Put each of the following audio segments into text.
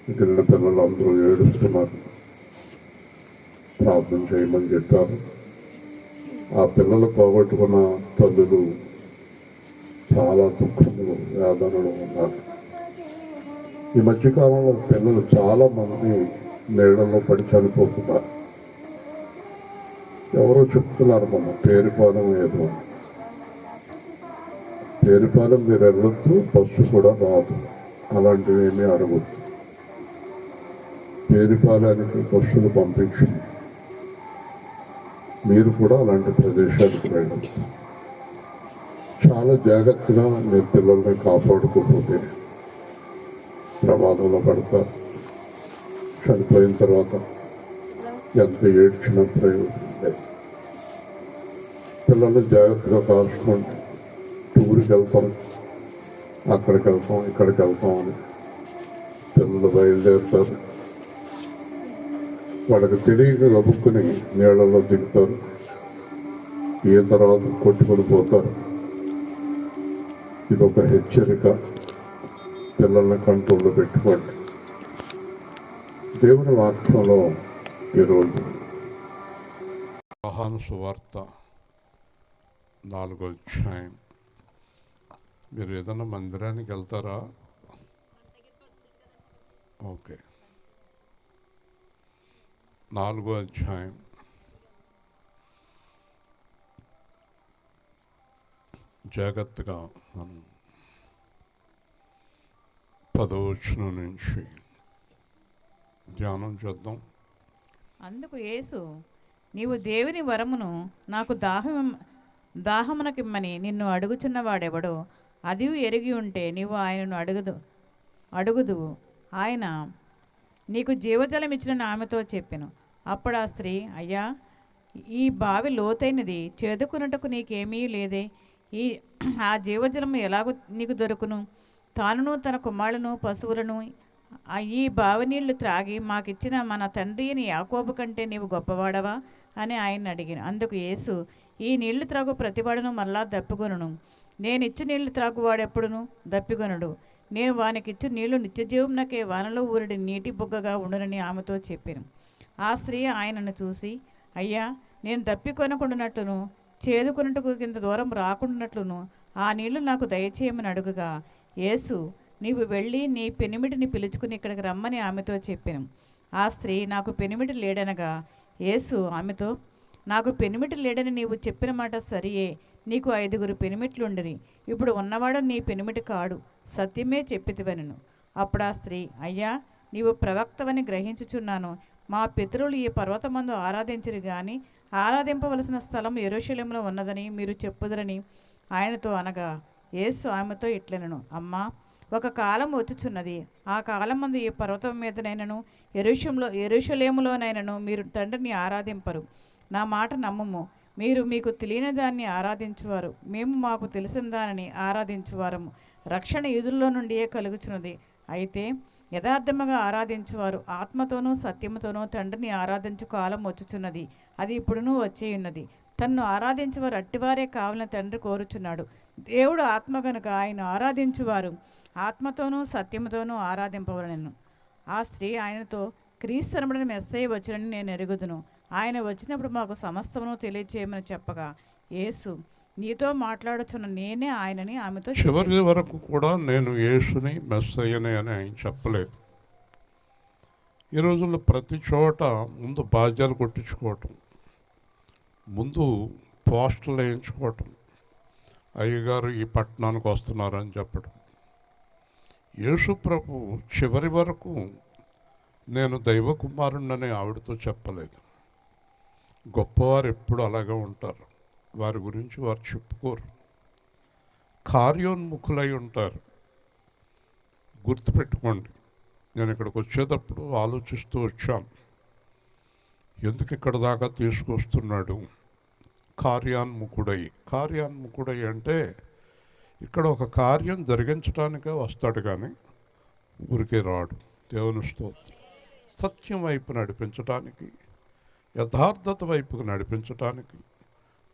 మిగిలిన పిల్లలు అందరూ ఏడుస్తున్నారు, ప్రార్థన చేయమని చెప్పారు. ఆ పిల్లలు పోగొట్టుకున్న తల్లులు చాలా దుఃఖంలో వేదనలో ఉన్నారు. ఈ మధ్యకాలంలో పిల్లలు చాలా మంది నీళ్ళలో పడి చనిపోతున్నారు. ఎవరో చెప్తున్నారు, పేరుపాలెం ఏదో, పేరుపాలెం మీరు వెళ్ళొద్దు, బస్సు కూడా రాదు, అలాంటివి ఏమీ అడగొద్దు. పేరుపాలెనికి బస్సులు పంపించింది, మీరు కూడా అలాంటి ప్రదేశానికి వెళ్ళొద్దు. చాలా జాగ్రత్తగా మీరు పిల్లల్ని కాపాడుకోకపోతే ప్రమాదంలో పడతారు. చనిపోయిన తర్వాత ఎంత ఏడ్చినా ప్రయోజనం లేదు. పిల్లల్ని జాగ్రత్తగా కాల్చుకోండి. టూర్కి వెళ్తాం, అక్కడికి వెళ్తాం, ఇక్కడికి వెళ్తాం అని పిల్లలు బయలుదేరుతారు. వాళ్ళకి తెలియక గబుక్కుని నీళ్ళలో దిగుతారు, ఈత రాదు, కొట్టుకొని పోతారు. ఇది ఒక హెచ్చరిక. పిల్లల్ని కంట్రోల్లో పెట్టుకోండి. దేవుని వాక్యంలో ఈరోజు యోహాను సువార్త 4వ అధ్యాయం. మీరు ఏదైనా మందిరానికి వెళ్తారా? ఓకే. 4వ అధ్యాయం జాగ్రత్తగా మనం 10వ వచనం నుంచి ధ్యానం చేద్దాం. అందుకు యేసు, నీవు దేవుని వరమును నాకు దాహమునకిమ్మని నిన్ను అడుగుచున్నవాడెవడో అది ఎరిగి ఉంటే నీవు ఆయనను అడుగుదువు, ఆయన నీకు జీవజలం ఇచ్చిన ఆమెతో చెప్పెను. అప్పుడు ఆ స్త్రీ, అయ్యా, ఈ బావి లోతైనది, చేదుకున్నటకు నీకేమీ లేదే, ఆ జీవజలము ఎలాగో నీకు దొరుకును? తానును తన కుమారులను పశువులను ఈ బావి నీళ్లు త్రాగి మాకిచ్చిన మన తండ్రి అని యాకోబు కంటే నీవు గొప్పవాడవా అని ఆయన అడిగాను. అందుకు యేసు, ఈ నీళ్లు త్రాగు ప్రతివాడును మరలా దప్పికొనును, నేనిచ్చు నీళ్లు త్రాగువాడెప్పుడును దప్పికొనుడు, నేను వానికిచ్చు నీళ్లు నిత్యజీవంనకే వానలో ఊరడి నీటి బుగ్గగా ఉండునని ఆమెతో చెప్పాను. ఆ స్త్రీ ఆయనను చూసి, అయ్యా, నేను దప్పికొనకుండానట్లును చేదుకున్నట్టుకు కింద దూరం రాకుండానట్లును ఆ నీళ్లు నాకు దయచేయమని అడుగుగా, యేసు, నీవు వెళ్ళి నీ పెనిమిటిని పిలుచుకుని ఇక్కడికి రమ్మని ఆమెతో చెప్పాను. ఆ స్త్రీ, నాకు పెనిమిటి లేడనగా, యేసు ఆమెతో, నాకు పెనిమిటి లేడని నీవు చెప్పిన మాట సరియే, నీకు 5 పెనిమిట్లుండిరి, ఇప్పుడు ఉన్నవాడు నీ పెనిమిటి కాడు, సత్యమే చెప్పితివనెను. అప్పుడు ఆ స్త్రీ, అయ్యా, నీవు ప్రవక్తవని గ్రహించుచున్నాను. మా పితరులు ఈ పర్వతమందు ఆరాధించిరి గాని ఆరాధింపవలసిన స్థలం యెరూషలేములో ఉన్నదని మీరు చెప్పుదురని ఆయనతో అనగా, యేసు ఆమెతో ఇట్లనెను, అమ్మా, ఒక కాలం వచ్చుచున్నది, ఆ కాలం మందు ఈ పర్వతం మీదనైనను యెరూషలేములోనైనను మీరు తండ్రిని ఆరాధింపరు. నా మాట నమ్ముము. మీరు మీకు తెలియని దాన్ని ఆరాధించువారు, మేము మాకు తెలిసిన దానిని ఆరాధించువారము. రక్షణ యూదుల్లో నుండియే కలుగుచున్నది. అయితే యథార్థముగా ఆరాధించువారు ఆత్మతోనూ సత్యముతోనూ తండ్రిని ఆరాధించు కాలం వచ్చుచున్నది, అది ఇప్పుడునూ వచ్చేయున్నది. తన్ను ఆరాధించువారు అట్టివారే కావాలని తండ్రి కోరుచున్నాడు. దేవుడు ఆత్మ కనుక ఆయన ఆరాధించువారు ఆత్మతోనూ సత్యముతోనూ ఆరాధింపవలెను. ఆ స్త్రీ ఆయనతో, క్రీస్తనబడిన మెస్సయ్య వచ్చునని నేను ఎరుగుదును, ఆయన వచ్చినప్పుడు మాకు సమస్తమును తెలియచేయమని చెప్పగా, యేసు, నీతో మాట్లాడుచున్న నేనే ఆయనని ఆమెతో చివరి వరకు కూడా నేను యేసుని మెస్సయ్యనే అని ఆయన చెప్పలేదు. ఈ రోజుల్లో ప్రతి చోట ముందు బాధ్యాలు కొట్టించుకోవటం, ముందు పోస్టులు వేయించుకోవటం, అయ్యగారు ఈ పట్టణానికి వస్తున్నారని చెప్పడం. యేసు ప్రభు చివరి వరకు నేను దైవ కుమారుణ్ణని ఆవిడతో చెప్పలేదు. గొప్పవారు ఎప్పుడు అలాగే ఉంటారు, వారి గురించి వారు చెప్పుకోరు, కార్యోన్ముఖులై ఉంటారు. గుర్తుపెట్టుకోండి, నేను ఇక్కడికి వచ్చేటప్పుడు ఆలోచిస్తూ వచ్చాను, ఎందుకు ఇక్కడ దాకా తీసుకొస్తున్నాడు? కార్యాన్ముఖుడై అంటే ఇక్కడ ఒక కార్యం జరిగించడానికే వస్తాడు, కానీ ఊరికే రాడు. దేవుని స్తోత్రం. సత్యం వైపు నడిపించడానికి, యథార్థత వైపుకు నడిపించడానికి,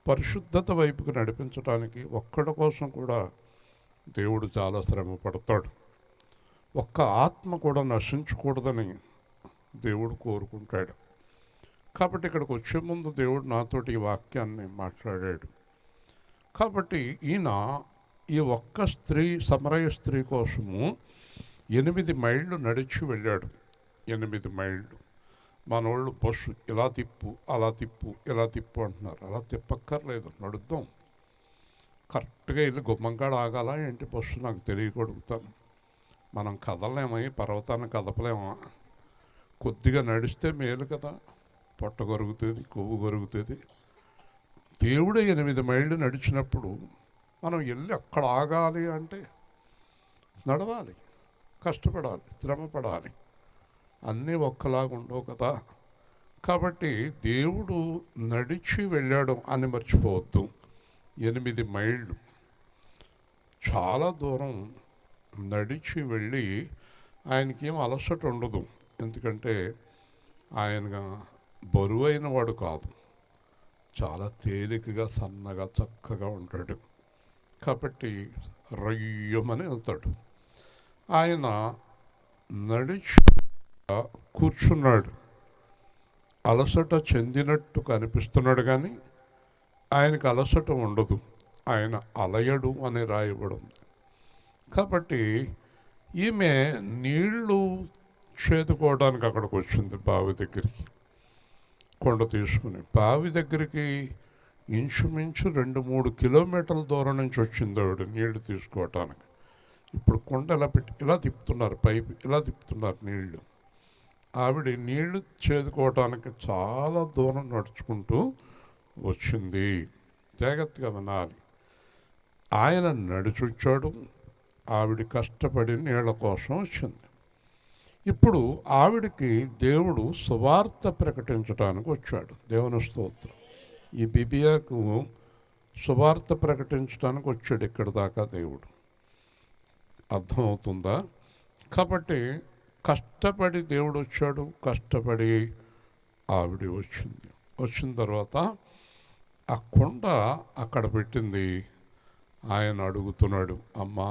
పరిశుద్ధత వైపుకు నడిపించడానికి ఒక్కడి కోసం కూడా దేవుడు చాలా శ్రమ పడతాడు. ఒక్క ఆత్మ కూడా నశించకూడదని దేవుడు కోరుకుంటాడు. కాబట్టి ఇక్కడికి వచ్చే ముందు దేవుడు నాతోటి ఈ వాక్యాన్ని మాట్లాడాడు. కాబట్టి ఈయన ఈ ఒక్క స్త్రీ, సమరయ స్త్రీ కోసము 8 మైళ్ళు నడిచి వెళ్ళాడు. 8 మైళ్ళు. మనోళ్ళు బస్సు ఇలా తిప్పు, అలా తిప్పు, ఇలా తిప్పు అంటున్నారు. అలా తిప్పక్కర్లేదు, నడుద్దాం. కరెక్ట్గా వెళ్ళి గుమ్మంకాడ ఆగాల ఏంటి బస్సు నాకు తెలియగలుగుతాను. మనం కదలలేమో, పర్వతాన్ని కదపలేమా? కొద్దిగా నడిస్తే మేలు కదా, పొట్ట కొరుగుతుంది, కొవ్వు కొరుగుతుంది. దేవుడు 8 మైళ్ళు నడిచినప్పుడు మనం వెళ్ళి అక్కడ ఆగాలి అంటే నడవాలి, కష్టపడాలి, శ్రమపడాలి. అన్నీ ఒక్కలాగా ఉండవు కదా. కాబట్టి దేవుడు నడిచి వెళ్ళాడు అని మర్చిపోవద్దు. 8 మైళ్ళు చాలా దూరం నడిచి వెళ్ళి ఆయనకి ఏం అలసట ఉండదు. ఎందుకంటే ఆయన బరువైన వాడు కాదు, చాలా తేలికగా సన్నగా చక్కగా ఉంటాడు. కాబట్టి రయ్యమని వెళ్తాడు. ఆయన నడిచి కూర్చున్నాడు. అలసట చెందినట్టు కనిపిస్తున్నాడు కానీ ఆయనకు అలసట ఉండదు. ఆయన అలయడు అని రాయబడింది. కాబట్టి ఈమె నీళ్లు చేదుకోవడానికి అక్కడికి వచ్చింది. బావి దగ్గరికి కొండ తీసుకుని బావి దగ్గరికి ఇంచుమించు 2-3 కిలోమీటర్ల దూరం నుంచి వచ్చింది ఆవిడ నీళ్లు తీసుకోవటానికి. ఇప్పుడు కొండ ఇలా పెట్టి ఇలా తిప్పుతున్నారు, పైపు ఇలా తిప్పుతున్నారు నీళ్లు. ఆవిడ నీళ్లు చేదుకోవటానికి చాలా దూరం నడుచుకుంటూ వచ్చింది. జాగ్రత్తగా వినాలి. ఆయన నడిచొచ్చాడు, ఆవిడ కష్టపడి నీళ్ల కోసం వచ్చింది. ఇప్పుడు ఆవిడికి దేవుడు సువార్త ప్రకటించడానికి వచ్చాడు. దేవుని స్తోత్రం. ఈ బిబియాకు సువార్త ప్రకటించడానికి వచ్చాడు ఇక్కడ దాకా దేవుడు. అర్థమవుతుందా? కాబట్టి కష్టపడి దేవుడు వచ్చాడు, కష్టపడి ఆవిడ వచ్చింది. వచ్చిన తర్వాత ఆ కొండ అక్కడ పెట్టింది. ఆయన అడుగుతున్నాడు, అమ్మా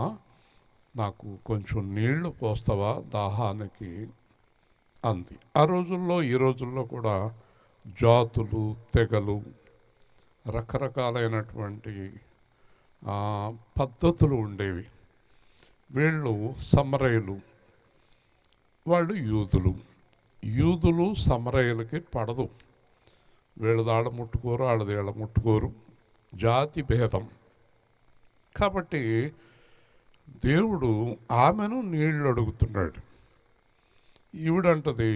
నాకు కొంచెం నీళ్లు పోస్తావా దాహానికి అంది. ఆ రోజుల్లో ఈ రోజుల్లో కూడా జాతులు, తెగలు, రకరకాలైనటువంటి పద్ధతులు ఉండేవి. వీళ్ళు సమరయులు, వాళ్ళు యూదులు. యూదులు సమరయులకి పడదు. వీళ్ళది ఆడ ముట్టుకోరు, వాళ్ళది వీళ్ళ ముట్టుకోరు. జాతి భేదం. కాబట్టి దేవుడు ఆమెను నీళ్లు అడుగుతున్నాడు. ఈవిడంటది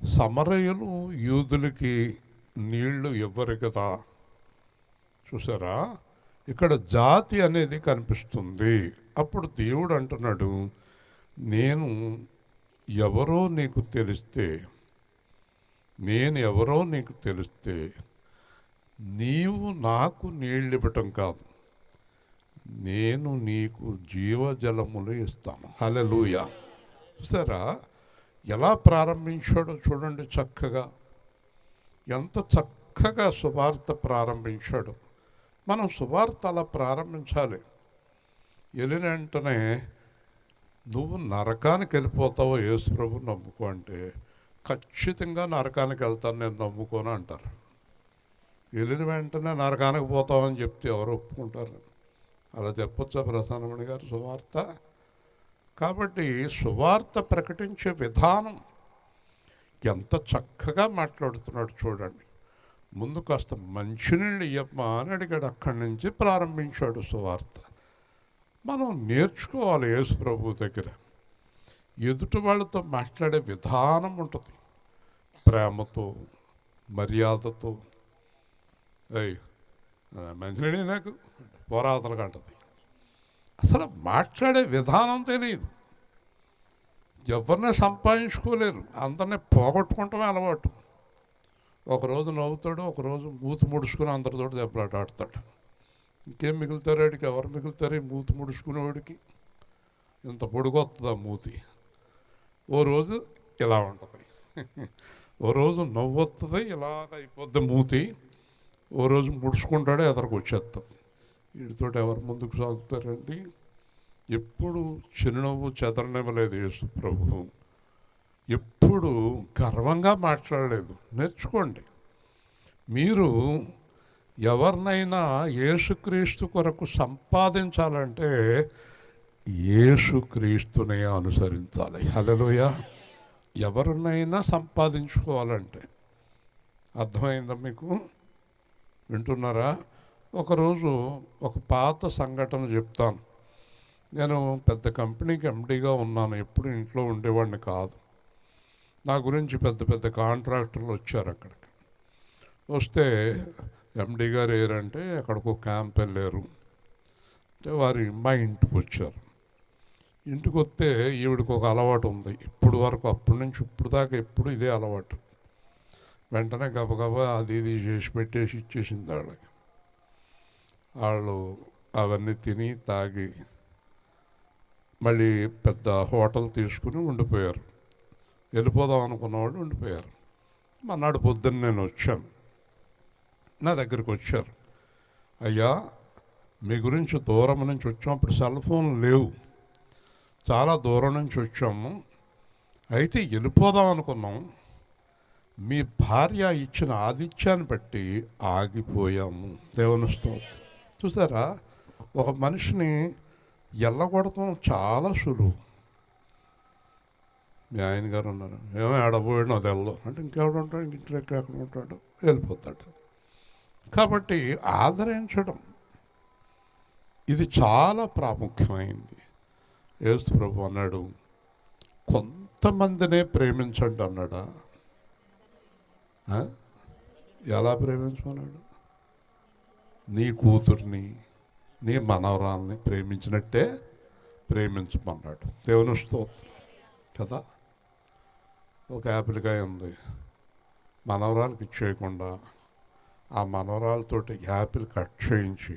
సమరయులు యూదులకి నీళ్లు ఇవ్వరు కదా. చూసారా, ఇక్కడ జాతి అనేది కనిపిస్తుంది. అప్పుడు దేవుడు అంటున్నాడు, నేను ఎవరో నీకు తెలిస్తే నీవు నాకు నీళ్ళు ఇవ్వటం కాదు, నేను నీకు జీవజలములు ఇస్తాను. హల్లెలూయా. చూసారా ఎలా ప్రారంభించాడో చూడండి. చక్కగా, ఎంత చక్కగా సువార్త ప్రారంభించాడు. మనం సువార్త అలా ప్రారంభించాలి. వెళ్ళిన వెంటనే నువ్వు నరకానికి వెళ్ళిపోతావో యేసు ప్రభు నమ్ముకో అంటే ఖచ్చితంగా నరకానికి వెళ్తాను నేను నమ్ముకోను అంటారు. వెళ్ళిన వెంటనే నరకానికి పోతామని చెప్తే ఎవరు ఒప్పుకుంటారు? అలా చెప్పొచ్చా ప్రసన్నమణి గారు సువార్త? కాబట్టి సువార్త ప్రకటించే విధానం ఎంత చక్కగా మాట్లాడుతున్నాడు చూడండి. ముందు కాస్త మంచినీళ్ళు ఇయ్యమ్మా అని అడిగాడు. అక్కడి నుంచి ప్రారంభించాడు సువార్త. మనం నేర్చుకోవాలి యేసు ప్రభు దగ్గర. ఎదుటి వాళ్ళతో మాట్లాడే విధానం ఉంటుంది, ప్రేమతో, మర్యాదతో. మంచినీడే నాకు పోరాతలు కంటది. అసలు మాట్లాడే విధానం తెలియదు. ఎవరిని సంపాదించుకోలేరు, అందరినీ పోగొట్టుకుంటమే అలవాటు. ఒకరోజు నవ్వుతాడు, ఒకరోజు మూతి ముడుచుకుని అందరితో దెబ్బలాట ఆడతాడు. ఇంకేం మిగులుతారు వాడికి? ఎవరు మిగులుతారు ఈ మూతి ముడుచుకునేవాడికి? ఇంత పొడుగొస్తుంది ఆ మూతి. ఓ రోజు ఇలా ఉంటుంది, ఓ రోజు నవ్వు వస్తుంది, ఇలాగ అయిపోద్ది మూతి. ఓ రోజు ముడుచుకుంటాడే ఎదరికి వచ్చేస్తుంది. వీటితో ఎవరు ముందుకు సాగుతారండి? ఎప్పుడు చిరునవ్వు చెదరనివ్వలేదు యేసు ప్రభు. ఎప్పుడు గర్వంగా మాట్లాడలేదు. నేర్చుకోండి. మీరు ఎవరినైనా యేసుక్రీస్తు కొరకు సంపాదించాలంటే యేసుక్రీస్తునే అనుసరించాలి. హల్లెలూయా. ఎవరినైనా సంపాదించుకోవాలంటే, అర్థమైందా మీకు? వింటున్నారా? ఒకరోజు ఒక పాత సంఘటన చెప్తాను. నేను పెద్ద కంపెనీకి ఎండీగా ఉన్నాను. ఎప్పుడు ఇంట్లో ఉండేవాడిని కాదు. నా గురించి పెద్ద పెద్ద కాంట్రాక్టర్లు వచ్చారు అక్కడికి. వస్తే ఎండీ గారు ఏరంటే అక్కడికి ఒక క్యాంప్ వెళ్ళారు. అంటే వారి మా ఇంటికి వచ్చారు. ఇంటికి వస్తే ఈవిడికి ఒక అలవాటు ఉంది. ఇప్పుడు వరకు, అప్పటి నుంచి ఇప్పుడు దాకా ఎప్పుడు ఇదే అలవాటు. వెంటనే గబగబా అది ఇది చేసి పెట్టేసి ఇచ్చేసింది వాళ్ళకి. వాళ్ళు అవన్నీ తిని తాగి మళ్ళీ పెద్ద హోటల్ తీసుకుని ఉండిపోయారు. వెళ్ళిపోదాం అనుకున్నవాళ్ళు ఉండిపోయారు. మన్నాడు పొద్దున్న నేను వచ్చాను. నా దగ్గరికి వచ్చారు. అయ్యా, మీ గురించి దూరం నుంచి వచ్చాం. అప్పుడు సెల్ ఫోన్లు లేవు. చాలా దూరం నుంచి వచ్చాము. అయితే వెళ్ళిపోదాం అనుకున్నాం. మీ భార్య ఇచ్చిన ఆతిథ్యాన్ని బట్టి ఆగిపోయాము. దేవుని స్తోత్రం. చూసారా, ఒక మనిషిని ఎల్లగొడతాం చాలా సులువు. మీ ఆయన గారు ఉన్నారు, ఏమో ఆడబోయాడు అది వెళ్ళదు అంటే ఇంకెవడు ఉంటాడు, ఇంట్లో ఎక్కడ ఉంటాడు, వెళ్ళిపోతాడు. కాబట్టి ఆదరించడం ఇది చాలా ప్రాముఖ్యమైంది. యేసు ప్రభు అన్నాడు, కొంతమందినే ప్రేమించండి అన్నాడా? ఎలా ప్రేమించమన్నాడు? నీ కూతుర్ని, నీ మనవరాల్ని ప్రేమించినట్టే ప్రేమించమన్నాడు. దేవుని స్తోత్రం కదా. ఒక యాపిల్కాయ ఉంది, మనవరాలకి ఇచ్చేయకుండా ఆ మనవరాలతోటి యాపిల్ కట్ చేయించి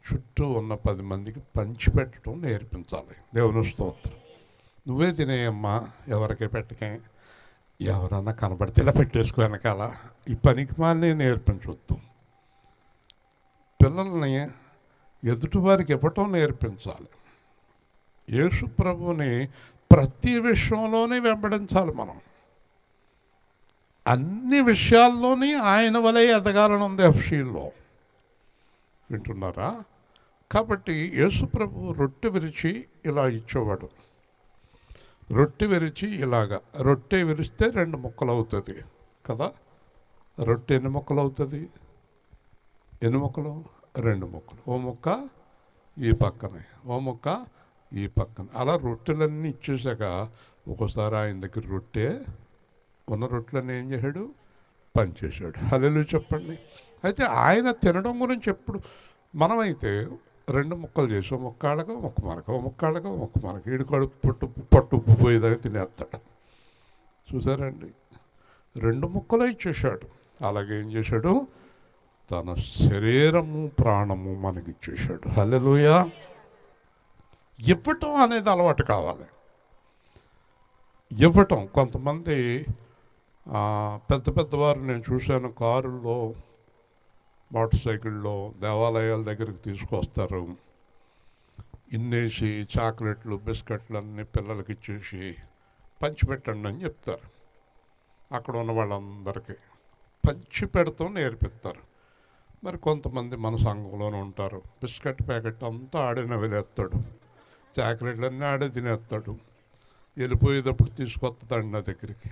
చుట్టూ ఉన్న 10 మందికి పంచిపెట్టడం నేర్పించాలి. దేవుని స్తోత్రం. నువ్వే తినేయమ్మా, ఎవరికే పెట్టకే, ఎవరన్నా కనబడితే ఇలా పెట్టేసుకో వెనకాల, ఈ పనికి మాలని నేర్పించవద్దు. పిల్లల్ని ఎదుటివారికి ఇవ్వటం నేర్పించాలి. యేసు ప్రభువుని ప్రతి విషయంలోనే వెంబడించాలి మనం. అన్ని విషయాల్లోని ఆయన వలె ఎదగాలని ఉంది ఎఫ్సీలో. వింటున్నారా? కాబట్టి యేసు ప్రభు రొట్టె విరిచి ఇలా ఇచ్చేవాడు. రొట్టె విరిచి ఇలాగా, రొట్టె విరిస్తే 2 ముక్కలు అవుతుంది కదా. రొట్టె ఎన్ని ముక్కలు అవుతుంది? ఎన్ని ముక్కలు? 2 ముక్కలు. ఓ ముక్క ఈ పక్కనే, ఓ ముక్క ఈ పక్కన. అలా రొట్టెలన్నీ ఇచ్చేసాక ఒక్కోసారి ఆయన దగ్గర ఉన్న రొట్టెలన్నీ ఏం చేశాడు? పనిచేశాడు. హల్లెలూయా చెప్పండి. అయితే ఆయన తినడం గురించి ఎప్పుడు, మనమైతే 2 ముక్కలు చేసి, ఓ ముక్కాళ్ళగా మొక్క మనక, ఓ ముక్కాళ్ళగా మొక్క మనక, ఈడు కడుపు పట్టు ఉప్పు పోయేదాకా తినేస్తాడు. చూసారండి, 2 ముక్కలు ఇచ్చేశాడు. అలాగే ఏం చేశాడు? తన శరీరము ప్రాణము మనకిచ్చేశాడు. హల్లెలూయా. ఇవ్వటం అనేది అలవాటు కావాలి. ఇవ్వటం. కొంతమంది పెద్ద పెద్దవారు నేను చూశాను, కారుల్లో, మోటార్ సైకిల్లో దేవాలయాల దగ్గరికి తీసుకొస్తారు. ఇన్నేసి చాక్లెట్లు, బిస్కెట్లు అన్నీ పిల్లలకి ఇచ్చేసి పంచిపెట్టండి అని చెప్తారు. అక్కడ ఉన్న వాళ్ళందరికీ పంచి పెడతాం నేర్పిస్తారు. మరి కొంతమంది మన సంఘంలోనే ఉంటారు, బిస్కెట్ ప్యాకెట్ అంతా ఆడే నవిలేస్తాడు, చాక్లెట్లన్నీ ఆడే తినేస్తాడు. వెళ్ళిపోయేటప్పుడు తీసుకొస్తాడు నా దగ్గరికి.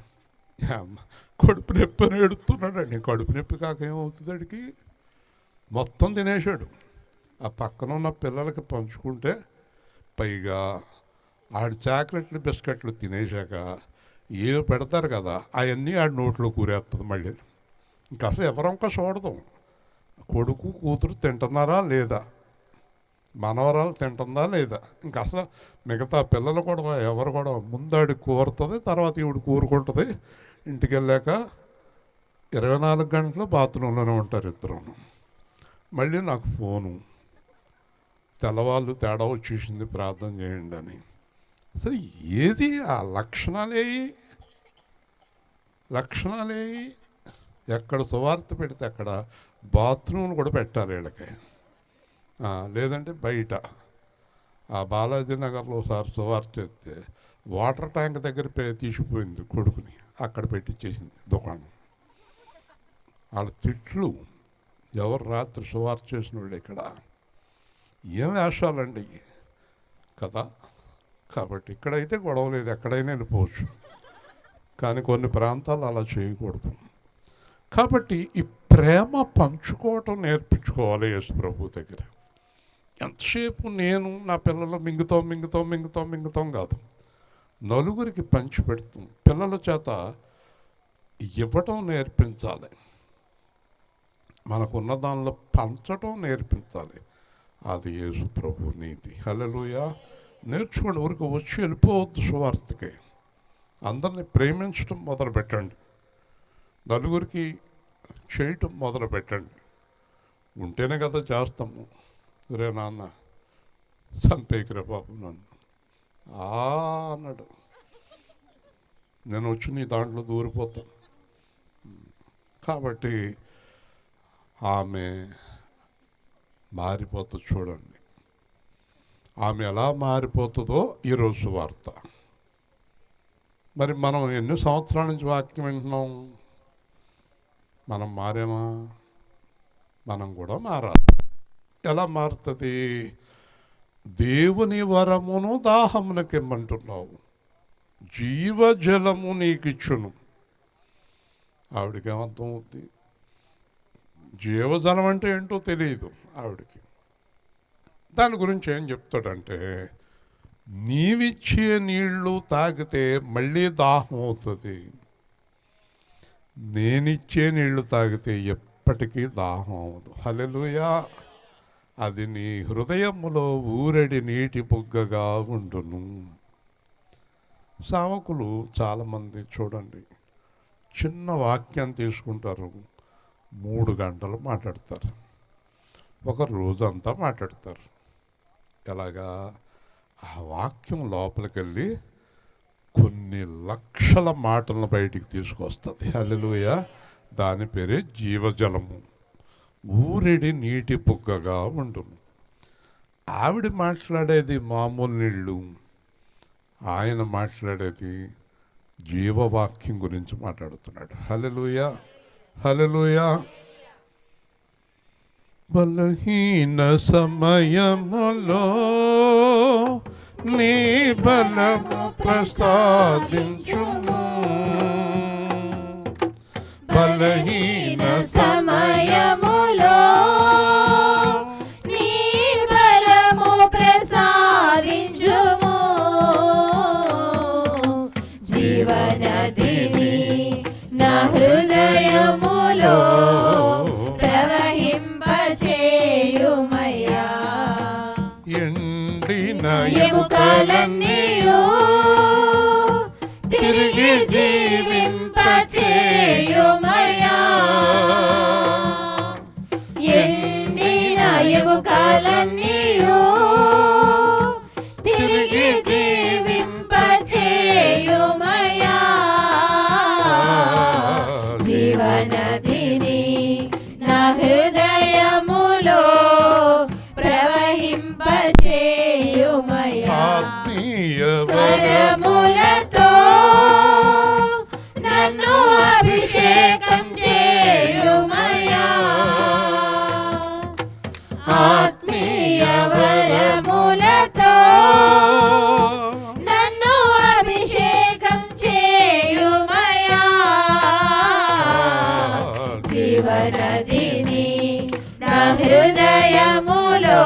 కడుపు నొప్పి అని ఏడుస్తున్నాడండి. కడుపు నొప్పి కాక ఏమవుతుంది? అడిగి మొత్తం తినేశాడు. ఆ పక్కన ఉన్న పిల్లలకి పంచుకుంటే పైగా ఆడి చాక్లెట్లు బిస్కెట్లు తినేశాక ఏమి పెడతారు కదా, అవన్నీ ఆడి నోట్లో కూరేస్తుంది మళ్ళీ. ఇంకా అసలు ఎవరంకా చూడదాం. కొడుకు కూతురు తింటున్నారా లేదా, మనవరాలు తింటుందా లేదా, ఇంకా అసలు మిగతా పిల్లలు కూడా ఎవరు కూడా ముందాడి కూరుతుంది, తర్వాత ఈవిడ కూరుకుంటుంది. ఇంటికి వెళ్ళాక 24 గంటలు బాత్రూంలోనే ఉంటారు ఇద్దరు. మళ్ళీ నాకు ఫోను, తెల్లవాళ్ళు తేడా వచ్చేసింది ప్రార్థన చేయండి అని. అసలు ఏది ఆ లక్షణాలే ఎక్కడ సువార్త పెడితే అక్కడ బాత్రూమ్లు కూడా పెట్టాలి వీళ్ళకి. లేదంటే బయట ఆ బాలాజీ నగర్లో ఒకసారి సువార్త చేస్తే వాటర్ ట్యాంక్ దగ్గర తీసిపోయింది కొడుకుని, అక్కడ పెట్టించేసింది దుకాణం. వాళ్ళ తిట్లు, ఎవరు రాత్రి సువార్త చేసిన వాళ్ళు ఇక్కడ, ఏం వేషాలండి కదా. కాబట్టి ఇక్కడైతే గొడవ లేదు, ఎక్కడైనా వెళ్ళిపోవచ్చు, కానీ కొన్ని ప్రాంతాలు అలా చేయకూడదు. కాబట్టి ఈ ప్రేమ పంచుకోవటం నేర్పించుకోవాలి యేసు ప్రభు దగ్గర. ఎంతసేపు నేను నా పిల్లలు మింగుతాం కాదు, నలుగురికి పంచి పెడతాం. పిల్లల చేత ఇవ్వటం నేర్పించాలి, మనకున్న దానిలో పంచటం నేర్పించాలి. అది యేసు ప్రభు నీతి. హల్లెలూయా. నేర్చుకోండి, ఊరికి వచ్చి వెళ్ళిపోవద్దు సువార్తకి. అందరినీ ప్రేమించడం మొదలు పెట్టండి, నలుగురికి చేయటం మొదలు పెట్టండి. ఉంటేనే కదా చేస్తాము. రే నాన్న చంపేకిరా బాబు నన్ను అన్నాడు, నేను వచ్చి నీ దాంట్లో దూరిపోతాను. కాబట్టి ఆమె మారిపోతుంది. చూడండి ఆమె ఎలా మారిపోతుందో ఈరోజు వార్త. మరి మనం ఎన్ని సంవత్సరాల నుంచి వాక్యం వింటున్నాం, మనం మారేమా? మనం కూడా మారాలి. ఎలా మారుతుంది? దేవుని వరమును దాహమునకిమ్మంటున్నావు, జీవజలము నీకు ఇచ్చును. ఆవిడకి ఏమర్థం అవుద్ది? జీవజలం అంటే ఏంటో తెలియదు ఆవిడకి. దాని గురించి ఏం చెప్తాడంటే, నీవిచ్చే నీళ్లు తాగితే మళ్ళీ దాహం అవుతుంది, నేనిచ్చే నీళ్లు తాగితే ఎప్పటికీ దాహం అవ్వదు. హల్లెలూయా. అది నీ హృదయములో ఊరడి నీటి బుగ్గగా ఉండును. సేవకులు చాలామంది చూడండి, చిన్న వాక్యం తీసుకుంటారు, 3 గంటలు మాట్లాడతారు, ఒక రోజంతా మాట్లాడతారు. ఎలాగా? ఆ వాక్యం లోపలికి వెళ్ళి కొన్ని లక్షల మాటలను బయటికి తీసుకొస్తుంది. హల్లెలూయా. దాని పేరే జీవజలము, ఊరిడి నీటి బుగ్గగా ఉండును. ఆవిడ మాట్లాడేది మామూలు నీళ్ళు, ఆయన మాట్లాడేది జీవవాక్యం గురించి మాట్లాడుతున్నాడు. హల్లెలూయా. హల్లెలూయా. బలహీన సమయములో నీ బలము ప్రసాదించుము, బలహీన సమయములో నీ బలము ప్రసాదించుము, జీవనదిని నా హృదయములో ప్రవహింపచేయుమయ్యా. ఎండిన ఎముకలన్నీయు తిరిగి జీవింపచేయుమయ్యా. ఎండిన ఎముకలన్నీయు తిరిగి జీవింపచేయుమయ్యా. జీవనదిని నా హృదయములో ప్రవహింపచేయుమయ్యా. వరములతో నన్ను అభిషేకం చేయుమయ్యా. ఆత్మీయ వరములతో నన్ను అభిషేకం చేయుమయ్యా. జీవనదిని నా హృదయములో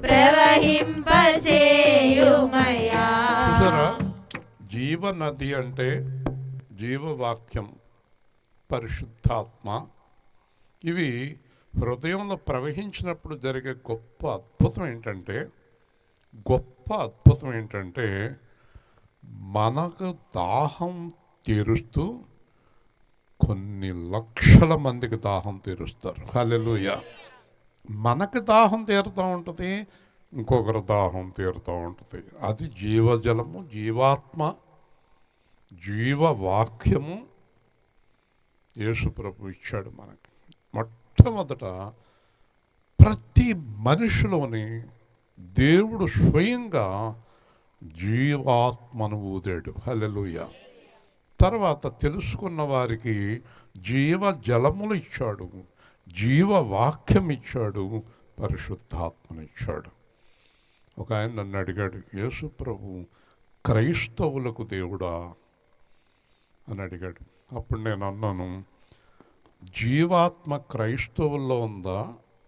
ప్రవహింపచేయుమయ్యా. జీవనది అంటే జీవవాక్యం, పరిశుద్ధాత్మ. ఇవి హృదయంలో ప్రవహించినప్పుడు జరిగే గొప్ప అద్భుతం ఏంటంటే మనకు దాహం తీరుస్తూ కొన్ని లక్షల మందికి దాహం తీరుస్తారు. హల్లెలూయా. మనకు దాహం తీరుతూ ఉంటుంది, ఇంకొకరు దాహం తీరుతూ ఉంటుంది. అది జీవజలము, జీవాత్మ, జీవవాక్యము యేసు ప్రభు ఇచ్చాడు మనకి. మొట్టమొదట ప్రతి మనిషిలోని దేవుడు స్వయంగా జీవాత్మను ఊదాడు. హల్లెలూయా. తర్వాత తెలుసుకున్న వారికి జీవ జలములు ఇచ్చాడు, జీవ వాక్యం ఇచ్చాడు, పరిశుద్ధాత్మను ఇచ్చాడు. ఒక ఆయన నన్ను అడిగాడు, యేసు ప్రభు క్రైస్తవులకు దేవుడా అని అడిగాడు. అప్పుడు నేను అన్నాను, జీవాత్మ క్రైస్తవుల్లో ఉందా,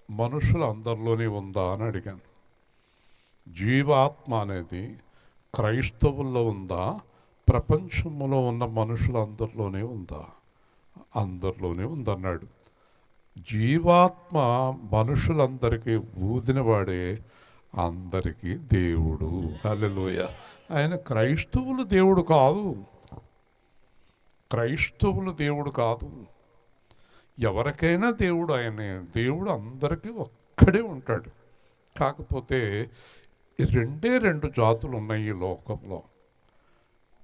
మనుషులు అందరిలోనే ఉందా అని అడిగాను. జీవాత్మ అనేది క్రైస్తవుల్లో ఉందా, ప్రపంచంలో ఉన్న మనుషులందరిలోనే ఉందా? అందరిలోనే ఉందన్నాడు. జీవాత్మ మనుషులందరికీ ఊదినవాడే అందరికీ దేవుడు. హల్లెలూయా. ఆయన క్రైస్తవులు దేవుడు కాదు, క్రైస్తవులు దేవుడు కాదు. ఎవరికైనా దేవుడు ఆయనే. దేవుడు అందరికీ ఒక్కడే ఉంటాడు. కాకపోతే రెండు జాతులు ఉన్నాయి ఈ లోకంలో.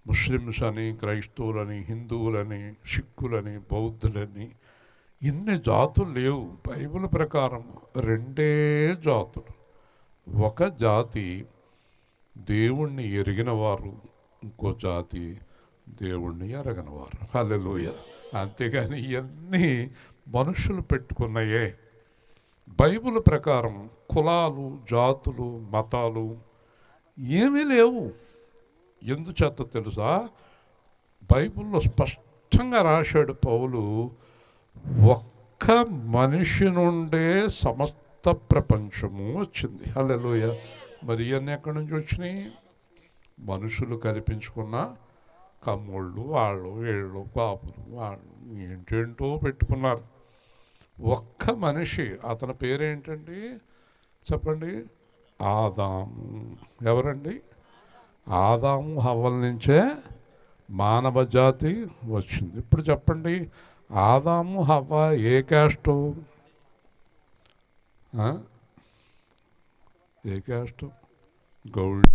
ముస్లిమ్స్ అని, క్రైస్తవులని, హిందువులని, సిక్కులని, బౌద్ధులని, ఇన్ని జాతులు లేవు. బైబిల్ ప్రకారం రెండే జాతులు. ఒక జాతి దేవుణ్ణి ఎరిగిన వారు, ఇంకో జాతి దేవుణ్ణి ఎరగనివారు. హల్లెలూయా. అంతేగాని ఇవన్నీ మనుషులు పెట్టుకున్నాయే. బైబిల్ ప్రకారం కులాలు, జాతులు, మతాలు ఏమీ లేవు. ఎందుచేత తెలుసా? బైబిల్లో స్పష్టంగా రాశాడు పౌలు, ఒక్క మనిషి నుండే సమస్త ప్రపంచము వచ్చింది. హల్లెలూయా. మరి ఇవన్నీ ఎక్కడి నుంచి వచ్చినాయి? మనుషులు కల్పించుకున్న కమ్ముళ్ళు, వాళ్ళు వీళ్ళు, కాపులు, వాళ్ళు ఏంటేంటో పెట్టుకున్నారు. ఒక్క మనిషి, అతని పేరేంటండి చెప్పండి? ఆదాము. ఎవరండి? ఆదాము హవ్వల నుంచే మానవ జాతి వచ్చింది. ఇప్పుడు చెప్పండి, ఆదాము హవ్వ ఏ క్యాస్టు? ఏ క్యాస్టు? గౌడ్.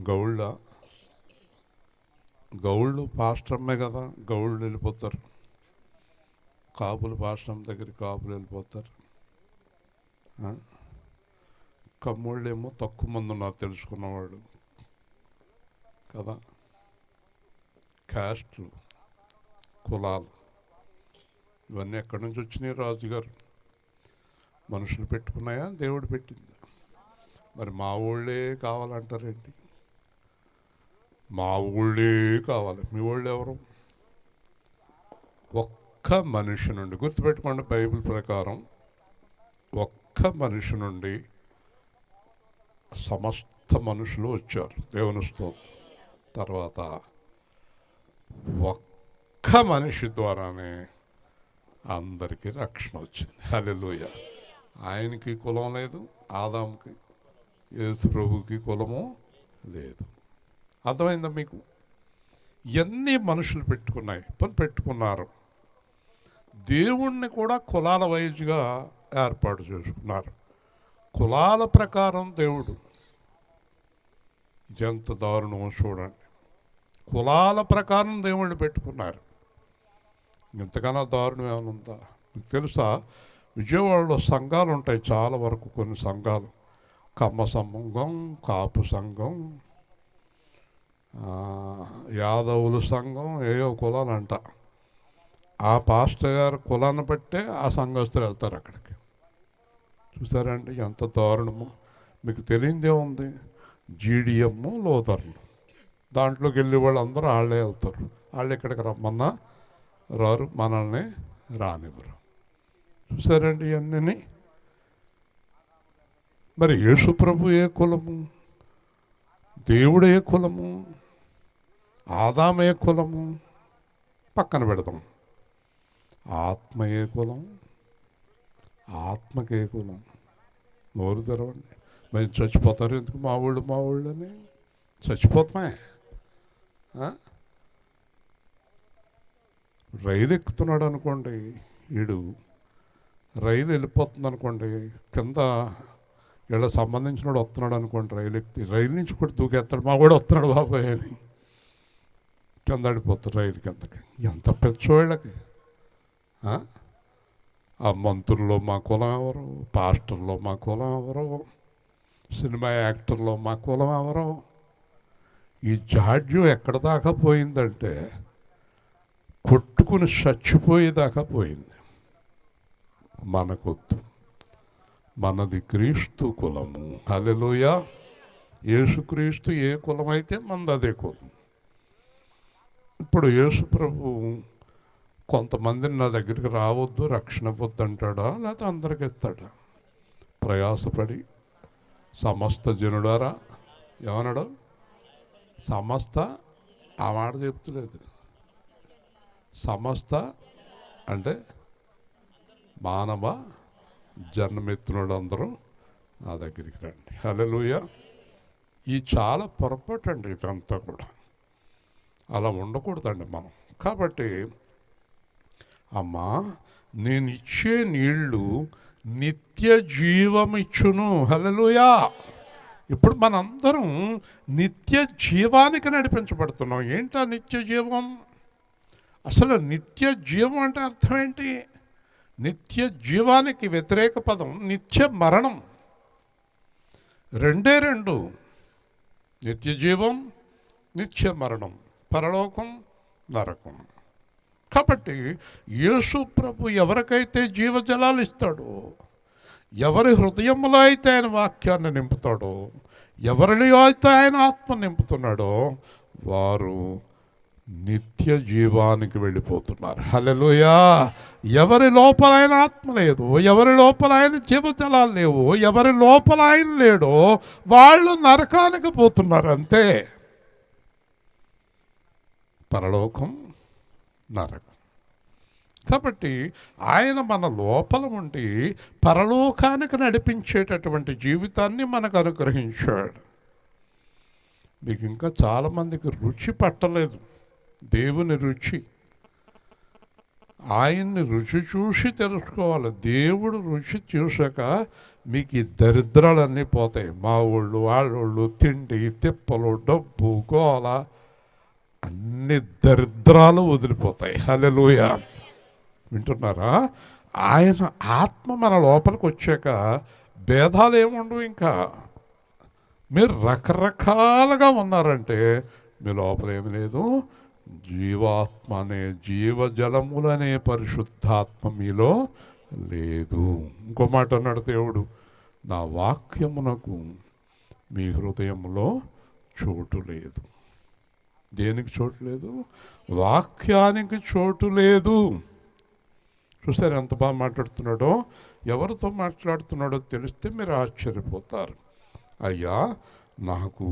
గౌళ్ళ. గౌళ్ళు పాస్టర్మే కదా, గౌళ్ళు వెళ్ళిపోతారు. కాపులు పాస్టమ్ దగ్గరికి కాపులు వెళ్ళిపోతారు. కమ్మోళ్ళు ఏమో తక్కువ మంది ఉన్నారు తెలుసుకున్నవాడు కదా. క్యాస్ట్లు, కులాలు ఇవన్నీ ఎక్కడి నుంచి వచ్చినాయి? రాజుగారు మనుషులు పెట్టుకున్నాయా, దేవుడు పెట్టిందా? మరి మా ఊళ్ళే కావాలంటారేంటి? మా ఊళ్ళే కావాలి. మీ ఊళ్ళో ఎవరు? ఒక్క మనిషి నుండి, గుర్తుపెట్టుకోండి, బైబిల్ ప్రకారం ఒక్క మనిషి నుండి సమస్త మనుషులు వచ్చారు. దేవుని స్తోత్రం. తర్వాత ఒక్క మనిషి ద్వారానే అందరికీ రక్షణ వచ్చింది. హల్లెలూయా. ఆయనకి కులం లేదు, ఆదాముకి, యేసు ప్రభుకి కులము లేదు. అర్థమైందా మీకు? ఇవన్నీ మనుషులు పెట్టుకున్నారు. దేవుణ్ణి కూడా కులాల వైజ్గా ఏర్పాటు చేసుకున్నారు. కులాల ప్రకారం దేవుడు. ఎంత దారుణమో చూడండి. కులాల ప్రకారం దేవుణ్ణి పెట్టుకున్నారు. ఇంతకన్నా దారుణం ఏమైనా ఉందా? మీకు తెలుసా, విజయవాడలో సంఘాలు ఉంటాయి చాలా వరకు. కొన్ని సంఘాలు, కమ్మ సంఘం, కాపు సంఘం, యాదవుల సంఘం, ఏయో కులాలంట. ఆ పాస్టర్ గారు కులాన్ని బట్టే ఆ సంఘస్థులు వెళ్తారు అక్కడికి. చూసారండి ఎంత దారుణము? మీకు తెలియదే ఉంది. జీడిఎం, లోతర్లు, దాంట్లోకి వెళ్ళే వాళ్ళు అందరూ వాళ్ళే వెళ్తారు. వాళ్ళు ఇక్కడికి రమ్మన్నా రారు, మనల్ని రానివ్వరు. చూసారండి ఇవన్నీ. మరి యేసు ప్రభు ఏ కులము? దేవుడు ఏ కులము? ఆదాము ఏ కులము? పక్కన పెడతాం. ఆత్మ ఏ కులం? ఆత్మకే కులం. నోరు తెరవండి. మరి చచ్చిపోతారు ఎందుకు? మా ఊళ్ళు అని చచ్చిపోతామే. రైలు ఎక్కుతున్నాడు అనుకోండి, వీడు రైలు వెళ్ళిపోతుంది అనుకోండి, కింద వీళ్ళ సంబంధించిన వాడు వస్తున్నాడు అనుకోండి, రైలు ఎక్కి రైలు నుంచి కూడా దూకేస్తాడు, మా కూడా వస్తున్నాడు బాబాయ్ అని కింద పడిపోతాడు రైలు కిందకి. ఎంత పెద్దోళ్ళకి ఆ మంత్రుల్లో మా కులం ఎవరు, పాస్టర్లో మా కులం ఎవరు, సినిమా యాక్టర్లో మా కులం ఎవరు. ఈ జాడ్యం ఎక్కడ దాకా పోయిందంటే కొట్టుకుని చచ్చిపోయేదాకా పోయింది. మనకొద్దు, మనది క్రీస్తు కులము. హల్లెలూయా. యేసుక్రీస్తు ఏ కులం అయితే మనది అదే కులం. ఇప్పుడు యేసు ప్రభు కొంతమందిని నా దగ్గరికి రావద్దు, రక్షణ పొద్దు అంటాడా, లేకపోతే అందరికి ఇస్తాడా? ప్రయాసపడి సమస్త జనుడారా ఏమన్నాడు? సమస్త, ఆ మాట చెప్తలేదు. సమస్త అంటే మానవ జన్మెత్తునులందరూ నా దగ్గరికి రండి. హల్లెలూయా. ఈ చాలా పొరపాటు అండి ఇదంతా కూడా. అలా ఉండకూడదండి మనం. కాబట్టి అమ్మా, నేను ఇచ్చే నీళ్ళు నిత్య జీవమిచ్చును. హల్లెలూయా. ఇప్పుడు మనందరం నిత్య జీవానికి నడిపించబడుతున్నాం. ఏంటా నిత్య జీవం? అసలు నిత్య జీవం అంటే అర్థం ఏంటి? నిత్య జీవానికి వ్యతిరేక పదం నిత్య మరణం. రెండే రెండు, నిత్య జీవం, నిత్య మరణం, పరలోకం, నరకం. కాబట్టి యేసు ప్రభు ఎవరికైతే జీవజలాలు ఇస్తాడో, ఎవరి హృదయంలో అయితే ఆయన వాక్యాన్ని నింపుతాడో, ఎవరిలో అయితే ఆయన ఆత్మ నింపుతున్నాడో వారు నిత్య జీవానికి వెళ్ళిపోతున్నారు. హల్లెలూయా. ఎవరి లోపల ఆయన ఆత్మ లేదు, ఎవరి లోపల ఆయన జీవజలాలు లేవు, ఎవరి లోపల ఆయన లేడో వాళ్ళు నరకానికి పోతున్నారు అంతే. పరలోకం, నరకం. కాబట్టి ఆయన మన లోపల ఉండి పరలోకానికి నడిపించేటటువంటి జీవితాన్ని మనకు అనుగ్రహించాడు. మీకు ఇంకా చాలామందికి రుచి పట్టలేదు దేవుని రుచి. ఆయన్ని రుచి చూసి తెలుసుకోవాలి. దేవుడు రుచి చూసాక మీకు ఈ దరిద్రాలన్నీ పోతాయి. మా ఊళ్ళు, వాళ్ళోళ్ళు, తిండి, తిప్పలు, డబ్బు, గోల, అన్ని దరిద్రాలు వదిలిపోతాయి. హల్లెలూయా. వింటున్నారా? ఆయన ఆత్మ మన లోపలికి వచ్చాక భేదాలు ఏముండవు. ఇంకా మీరు రకరకాలుగా ఉన్నారంటే మీ లోపల ఏమి లేదు, జీవాత్మ అనే జీవజలములనే పరిశుద్ధాత్మ మీలో లేదు. ఇంకో మాట అన్నాడు దేవుడు, నా వాక్యమునకు మీ హృదయంలో చోటు లేదు. దేనికి చోటు లేదు? వాక్యానికి చోటు లేదు. చూసారు ఎంత బాగా మాట్లాడుతున్నాడో? ఎవరితో మాట్లాడుతున్నాడో తెలిస్తే మీరు ఆశ్చర్యపోతారు. అయ్యా, నాకు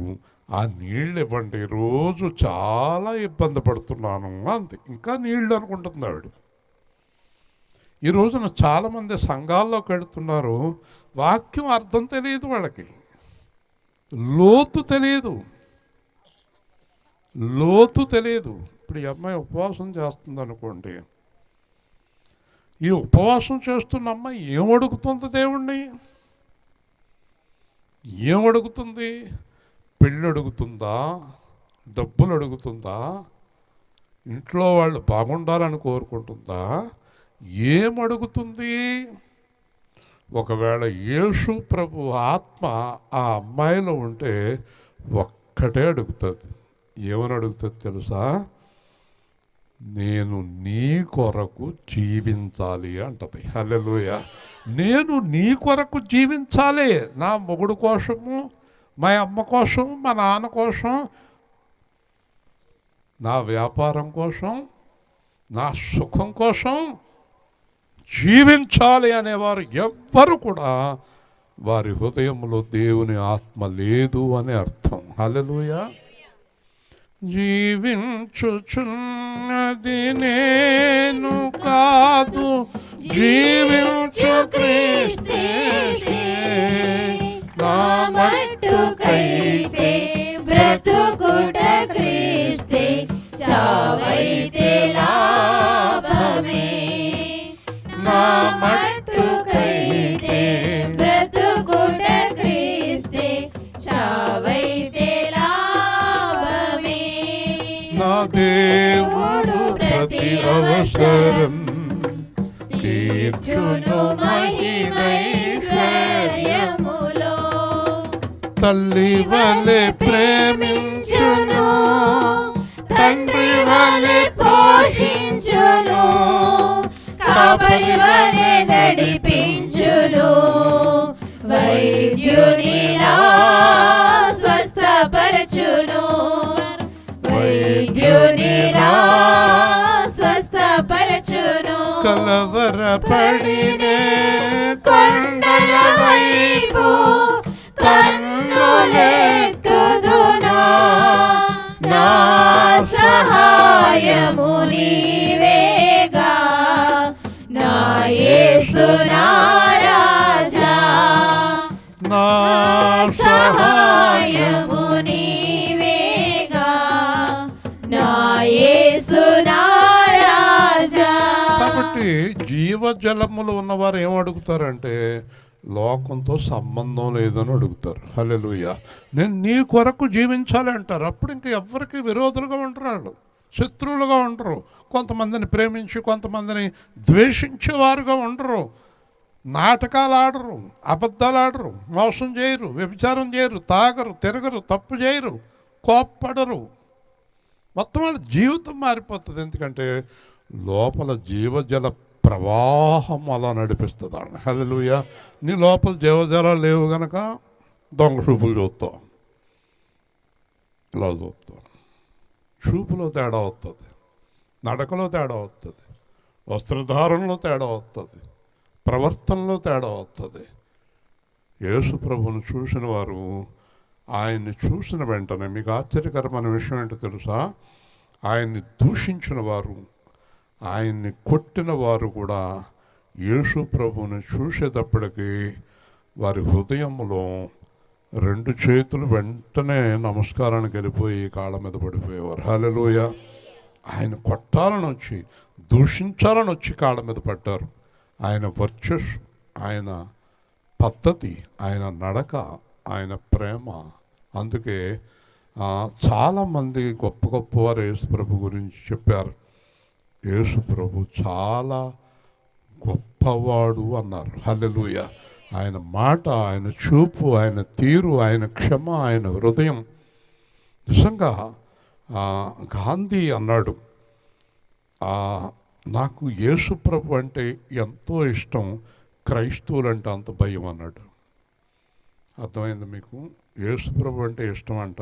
ఆ నీళ్ళు ఇవ్వండి, రోజు చాలా ఇబ్బంది పడుతున్నాను అంతే. ఇంకా నీళ్ళు అనుకుంటుంది ఆవిడ. ఈ రోజున చాలామంది సంఘాల్లోకి వెళుతున్నారు, వాక్యం అర్థం తెలియదు వాళ్ళకి, లోతు తెలియదు, లోతు తెలియదు. ఇప్పుడు ఈ అమ్మాయి ఉపవాసం చేస్తుంది అనుకోండి, ఈ ఉపవాసం చేస్తున్న అమ్మాయి ఏం అడుగుతుంది దేవుణ్ణి? ఏం అడుగుతుంది? పెళ్ళి అడుగుతుందా? డబ్బులు అడుగుతుందా? ఇంట్లో వాళ్ళు బాగుండాలని కోరుకుంటుందా? ఏం అడుగుతుంది? ఒకవేళ యేసు ప్రభు ఆత్మ ఆ అమ్మాయిలో ఉంటే ఒక్కటే అడుగుతుంది. ఏమని అడుగుతుంది తెలుసా? నేను నీ కొరకు జీవించాలి అంటది. హల్లెలూయా. నేను నీ కొరకు జీవించాలి. నా మొగుడు కోసము, మా అమ్మ కోసం, మా నాన్న కోసం, నా వ్యాపారం కోసం, నా సుఖం కోసం జీవించాలి అనేవారు ఎవ్వరు కూడా వారి హృదయంలో దేవుని ఆత్మ లేదు అని అర్థం. హల్లెలూయా. జీవించుచున్నది నేను కాదు, జీవించు క్రీస్తే, నా మట్టుకైతే బ్రతుకుట క్రీస్తే, చావైతే లాభమే. నా మట్టు అవసరం తీర్చును మహిమైశ్వర్యములో. తల్లి వలె ప్రేమించును, తండ్రి వలె పోషించును, కాపరి వలె నడిపించును, వైద్యునిలా స్వస్థపరచును, వైద్యునిలా స్వస్థపరచును. కలవరపడినే కొండల వైపు కన్నులెత్తుదునా, నా సహాయము నీవేగా, నా యేసు నా రాజా, నా సహాయము నీవేగా, నా యేసు నా రాజా. కాబట్టి జీవజలములు ఉన్నవారు ఏం అడుగుతారంటే లోకంతో సంబంధం లేదని అడుగుతారు. హల్లెలూయా. నేను నీ కొరకు జీవించాలి అంటారు. అప్పుడు ఇంకా ఎవరికి విరోధులుగా ఉంటారు, వాళ్ళు శత్రువులుగా ఉండరు. కొంతమందిని ప్రేమించి కొంతమందిని ద్వేషించేవారుగా ఉండరు. నాటకాలు ఆడరు, అబద్ధాలు ఆడరు, మోసం చేయరు, వ్యభిచారం చేయరు, తాగరు, తిరగరు, తప్పు చేయరు, కోప్పడరు. మొత్తం వాళ్ళ జీవితం మారిపోతుంది. ఎందుకంటే లోపల జీవజల ప్రవాహం అలా నడిపిస్తుంది వాళ్ళని. హల్లెలూయా. నీ లోపల జీవజలాలు లేవు గనక దొంగ చూపులు చూస్తాం, ఇలా చూస్తాం. చూపులో తేడా వస్తుంది, నడకలో తేడా వస్తుంది, వస్త్రధారణలో తేడా వస్తుంది, ప్రవర్తనలో తేడా వస్తుంది. యేసు ప్రభువును చూసిన వారు ఆయన్ని చూసిన వెంటనే, మీకు ఆశ్చర్యకరమైన విషయం ఏంటో తెలుసా, ఆయన్ని దూషించిన వారు, ఆయన్ని కొట్టిన వారు కూడా యేసు ప్రభువుని చూసేటప్పటికి వారి హృదయంలో 2 చేతులు వెంటనే నమస్కారానికి వెళ్ళిపోయి కాళ్ళ మీద పడిపోయేవారు. హల్లెలూయా. ఆయన కొట్టాలని వచ్చి, దూషించాలని వచ్చి కాళ్ళ మీద పడ్డారు. ఆయన వర్చస్సు, ఆయన పద్ధతి, ఆయన నడక, ఆయన ప్రేమ. అందుకే చాలామంది గొప్ప గొప్పవారు యేసు ప్రభు గురించి చెప్పారు. యేసు ప్రభు చాలా గొప్పవాడు అన్నారు. హల్లెలూయా. ఆయన మాట, ఆయన చూపు, ఆయన తీరు, ఆయన క్షమ, ఆయన హృదయం. నిజంగా గాంధీ అన్నాడు, నాకు యేసు ప్రభు అంటే ఎంతో ఇష్టం, క్రైస్తవులంటే అంత భయం అన్నాడు. అర్థమైంది మీకు? యేసు ప్రభు అంటే ఇష్టం అంట,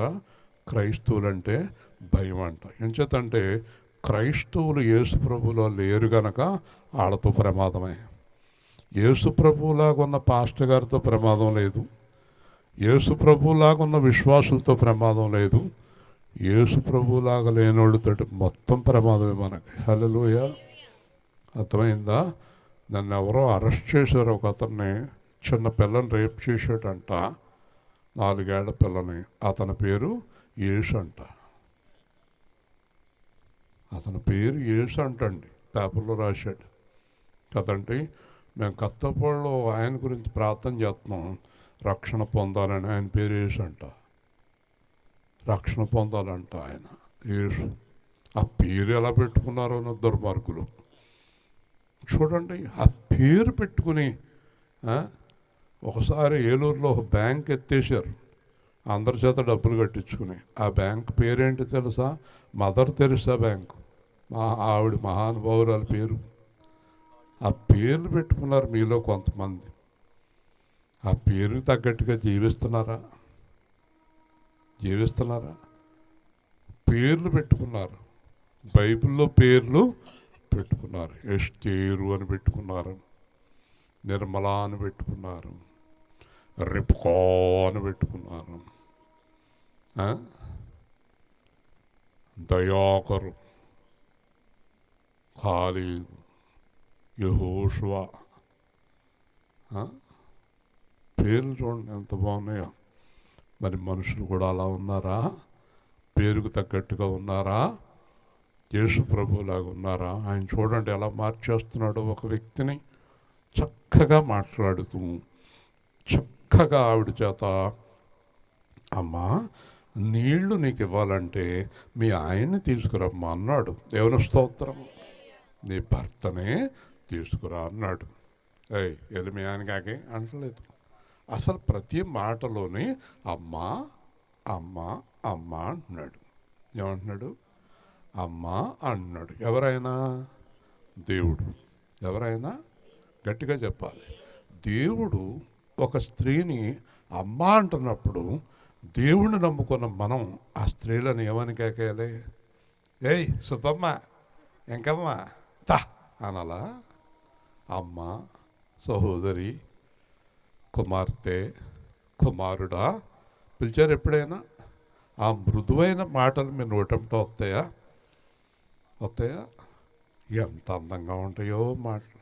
క్రైస్తవులంటే భయం అంట. ఎంచేతంటే క్రైస్తవులు యేసు ప్రభులో లేరు గనక వాళ్ళతో ప్రమాదమే. యేసు ప్రభులాగా ఉన్న పాస్టర్ గారితో ప్రమాదం లేదు, యేసు ప్రభులాగా ఉన్న విశ్వాసులతో ప్రమాదం లేదు, యేసు ప్రభులాగా లేనోళ్ళతో మొత్తం ప్రమాదమే మనకి. హల్లెలూయా. అర్థమైందా? నన్ను ఎవరో అరెస్ట్ చేశారు, ఒక అతన్ని, చిన్న పిల్లని రేప్ చేసాడంట, 4 ఏళ్ల పిల్లని. అతని పేరు యేసు అంట. అతని పేరు యేసు అంటండి, పేపర్లో రాశాడు కదండి. మేము కత్తపూడలో ఆయన గురించి ప్రార్థన చేస్తున్నాం, రక్షణ పొందాలని. ఆయన పేరు యేసు అంట, రక్షణ పొందాలంట ఆయన యేసు. ఆ పేరు ఎలా పెట్టుకున్నారో నా దుర్మార్గులు చూడండి. ఆ పేరు పెట్టుకుని ఒకసారి ఏలూరులో ఒక బ్యాంక్ ఎత్తేసారు, అందరి చేత డబ్బులు కట్టించుకుని. ఆ బ్యాంక్ పేరేంటి తెలుసా? Mother Teresa bank. ఆవిడ మహానుభావురాల పేరు. ఆ పేర్లు పెట్టుకున్నారు మీలో కొంతమంది. ఆ పేరుకి తగ్గట్టుగా జీవిస్తున్నారా? పేర్లు పెట్టుకున్నారు, బైబిల్లో పేర్లు పెట్టుకున్నారు. ఎస్తేరు అని పెట్టుకున్నారు, నిర్మల అని పెట్టుకున్నారు, రిప్కా అని పెట్టుకున్నారు, దయాకరు, ఖాలీదు, యెహోషువ. పేర్లు చూడండి ఎంత బాగున్నాయో. మరి మనుషులు కూడా అలా ఉన్నారా? పేరుకు తగ్గట్టుగా ఉన్నారా? యేసు ప్రభులాగా ఉన్నారా? ఆయన చూడండి ఎలా మార్చేస్తున్నాడో ఒక వ్యక్తిని. చక్కగా మాట్లాడుతూ చక్కగా ఆవిడ చేత, అమ్మా నీళ్లు నీకు ఇవ్వాలంటే మీ ఆయన్ని తీసుకురమ్మా అన్నాడు. దేవుని స్తోత్రం. నీ భర్తనే తీసుకురా అన్నాడు. ఎలిమియానికాకి అంటలేదు. అసలు ప్రతి మాటలోని అమ్మ అమ్మ అమ్మ అంటున్నాడు. ఏమంటున్నాడు? అమ్మ అంటున్నాడు. ఎవరైనా? దేవుడు. ఎవరైనా గట్టిగా చెప్పాలి. దేవుడు ఒక స్త్రీని అమ్మ అంటున్నప్పుడు దేవుడిని నమ్ముకున్న మనం ఆ స్త్రీలను ఏమని కేకేయాలి? ఏయ్ సుబ్బమ్మ, ఎంకమ్మ, తా అనాలా? అమ్మ, సహోదరి, కుమార్తె, కుమారుడా పిలిచారు ఎప్పుడైనా? ఆ మృదువైన మాటలు మీ నోటంట వస్తాయా? వస్తాయా? ఎంత అందంగా ఉంటాయో మాటలు.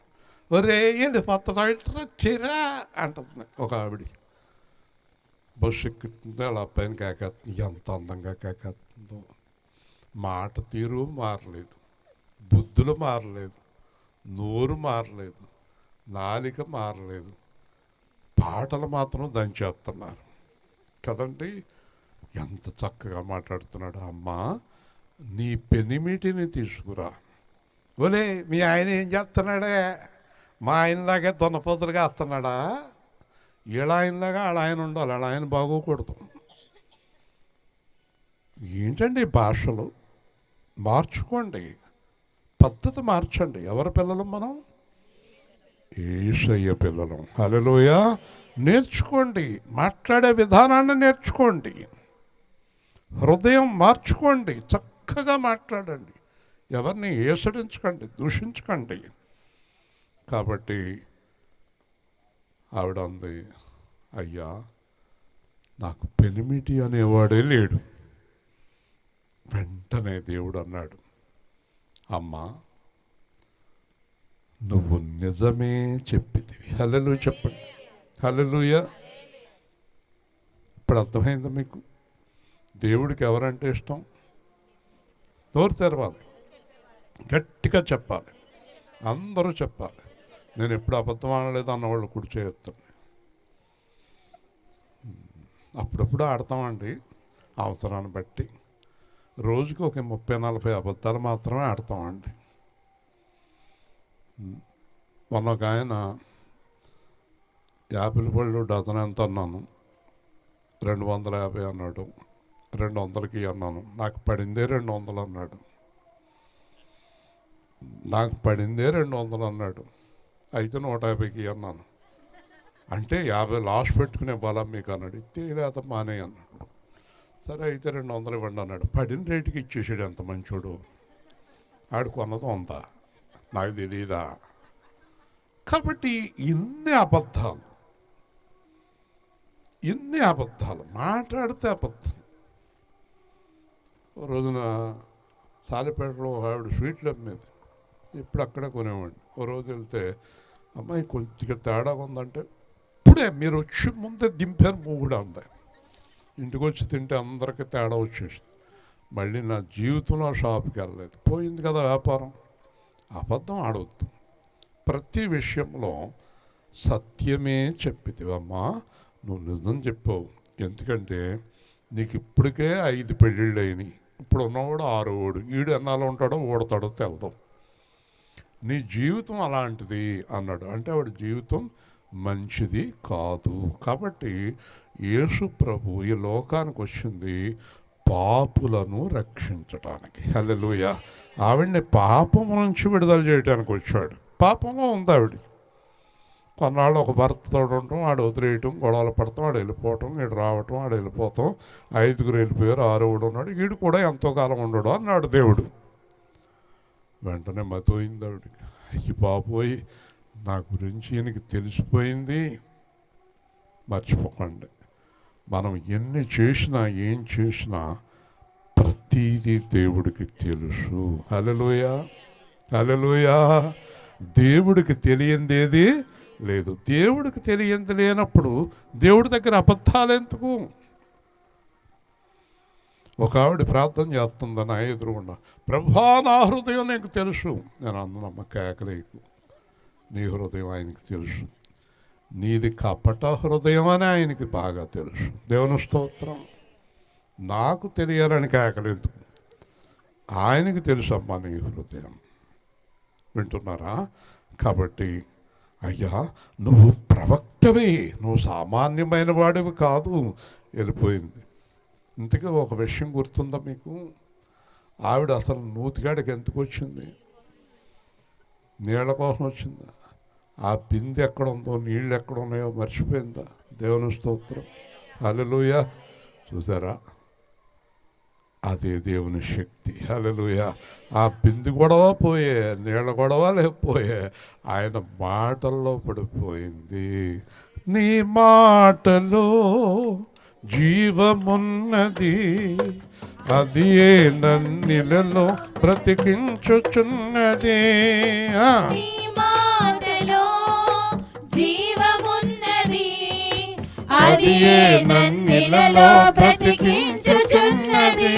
ఒరే ఇది పత్ర చిరా అంటుంది ఒక ఆవిడ. బస్సు ఎక్కుతుంది, అలా పైన కేకేస్తుంది. ఎంత అందంగా కేకేస్తుందో. మాట తీరు మారలేదు, బుద్ధులు మారలేదు, నోరు మారలేదు, నాలిక మారలేదు, పాటలు మాత్రం దంచేస్తున్నారు కదండి. ఎంత చక్కగా మాట్లాడుతున్నాడు. అమ్మా నీ పెనిమిటిని తీసుకురా. ఒలే మీ ఆయన ఏం చేస్తున్నాడే? మా ఆయనలాగే దొన్నపోతులుగా వస్తున్నాడా? వీళ్ళ ఆయనలాగా వాళ్ళ ఆయన ఉండాలి, వాళ్ళ ఆయన బాగోకూడదు. ఏంటండి భాషలు? మార్చుకోండి, పద్ధతి మార్చండి. ఎవరి పిల్లలు మనం? యేసయ్య పిల్లలు. హల్లెలూయా. నేర్చుకోండి, మాట్లాడే విధానాన్ని నేర్చుకోండి, హృదయం మార్చుకోండి, చక్కగా మాట్లాడండి, ఎవరిని ఏసడించకండి, దూషించకండి. కాబట్టి ఆవిడ అంది, అయ్యా నాకు పెనిమిటి అనేవాడే లేడు. వెంటనే దేవుడు అన్నాడు, అమ్మా నువ్వు నిజమే చెప్పితివి. హల్లెలూయా చెప్పండి. హల్లెలూయా. ఇప్పుడు అర్థమైందా మీకు? దేవుడికి ఎవరంటే ఇష్టం? నోరు తెరవాలి, గట్టిగా చెప్పాలి, అందరూ చెప్పాలి. నేను ఎప్పుడు అబద్ధం ఆడలేదు అన్నవాళ్ళు కుడి చేయొద్దండి. అప్పుడప్పుడు ఆడతామండి అవసరాన్ని బట్టి. రోజుకి ఒక 30-40 అబద్ధాలు మాత్రమే ఆడతామండి. మొన్న ఒక ఆయన యాపిల్ పళ్ళు డజన్ ఎంత అన్నాను, 250 అన్నాడు. 200కి అన్నాను. నాకు పడిందే 200 అన్నాడు. నాకు పడిందే 200 అన్నాడు. అయితే 150కి అన్నాను. అంటే 50 లాస్ట్ పెట్టుకునే బలం మీకు అన్నాడు. ఇస్తే లేదా మానే అన్నాడు. సరే అయితే 200 ఇవ్వండి అన్నాడు. పడిన రేటుకి ఇచ్చేసాడు. ఎంత మంచోడు. ఆడు కొన్నది 100, నాకు తెలియదా? కాబట్టి ఇన్ని అబద్ధాలు మాట్లాడితే అబద్ధం. ఓ రోజున సాలిపేటలో ఆవిడ స్వీట్లు అమ్మేది. ఇప్పుడు అక్కడే కొనేవాడిని. ఓ రోజు వెళ్తే, అమ్మాయి కొద్దిగా తేడా ఉందంటే, ఇప్పుడే మీరు వచ్చి ముందే దింపారు మూగుడు అంది. ఇంటికి వచ్చి తింటే అందరికీ తేడా వచ్చేసి మళ్ళీ నా జీవితంలో షాప్కి వెళ్ళలేదు. పోయింది కదా వ్యాపారం. అబద్ధం ఆడవద్దు. ప్రతి విషయంలో సత్యమే చెప్పితివమ్మా, నువ్వు నిజం చెప్పావు. ఎందుకంటే నీకు ఇప్పటికే 5 పెళ్ళిళ్ళు అయినాయి. ఇప్పుడు ఉన్నవాడు 6వాడు. ఈడు ఎన్నాళ్ళు ఉంటాడో ఓడతాడో తెలదాం. నీ జీవితం అలాంటిది అన్నాడు. అంటే వాడి జీవితం మంచిది కాదు. కాబట్టి యేసు ప్రభు ఈ లోకానికి వచ్చింది పాపులను రక్షించడానికి. హల్లెలూయా. ఆవిడ్ని పాపం నుంచి విడుదల చేయడానికి వచ్చాడు. పాపంలో ఉంది ఆవిడ. కొన్నాళ్ళు ఒక భర్తతో ఉండటం, ఆడు వదిలేయటం, గొడవలు పడతాం, ఆడు వెళ్ళిపోవటం, ఈడు రావటం, ఆడు వెళ్ళిపోతాం. 5గురు వెళ్ళిపోయారు, 6వాడు ఉన్నాడు. ఈడు కూడా ఎంతో కాలం ఉండడు అన్నాడు దేవుడు. వెంటనే మతోయింది ఆవిడికి. అయ్యి బాబోయ్, నా గురించి ఈయనకి తెలిసిపోయింది. మర్చిపోకండి, మనం ఎన్ని చేసినా ఏం చేసినా ప్రతీది దేవుడికి తెలుసు. హల్లెలూయా. హల్లెలూయా. దేవుడికి తెలియందేది లేదు. దేవుడికి తెలియంది లేనప్పుడు దేవుడి దగ్గర అబద్ధాలు ఎందుకు? ఒక ఆవిడ ప్రార్థన చేస్తుంది నా ఎదురుగుండా, ప్రభా నా హృదయం నీకు తెలుసు. నేను అన్నమ్మ కేకలేకు, నీ హృదయం ఆయనకి తెలుసు. నీది కపట హృదయం అని ఆయనకి బాగా తెలుసు. దేవుని స్తోత్రం. నాకు తెలియాలని కేకలేదు, ఆయనకి తెలుసమ్మా నీ హృదయం. వింటున్నారా? కాబట్టి అయ్యా నువ్వు ప్రవక్తవే, నువ్వు సామాన్యమైన వాడివి కాదు. వెళ్ళిపోయింది. ఇంతకీ ఒక విషయం గుర్తుందా మీకు? ఆవిడ అసలు నూతిగాడికి ఎందుకు వచ్చింది? నీళ్ళ కోసం వచ్చిందా? ఆ బిందె ఎక్కడ ఉందో, నీళ్ళు ఎక్కడ ఉన్నాయో మర్చిపోయిందా? దేవుని స్తోత్రం, హల్లెలూయా. చూసారా, అదే దేవుని శక్తి, హల్లెలూయా. ఆ బిందె గొడవ పోయే, నీళ్ళ గొడవ లేకపోయే, ఆయన మాటల్లో పడిపోయింది. నీ మాటలో జీవమున్నది, అది ఏ నన్నిలలో బ్రతికించుచున్నది. నీ మాటలో జీవమున్నది, అది ఏ నన్నిలలో బ్రతికించుచున్నది.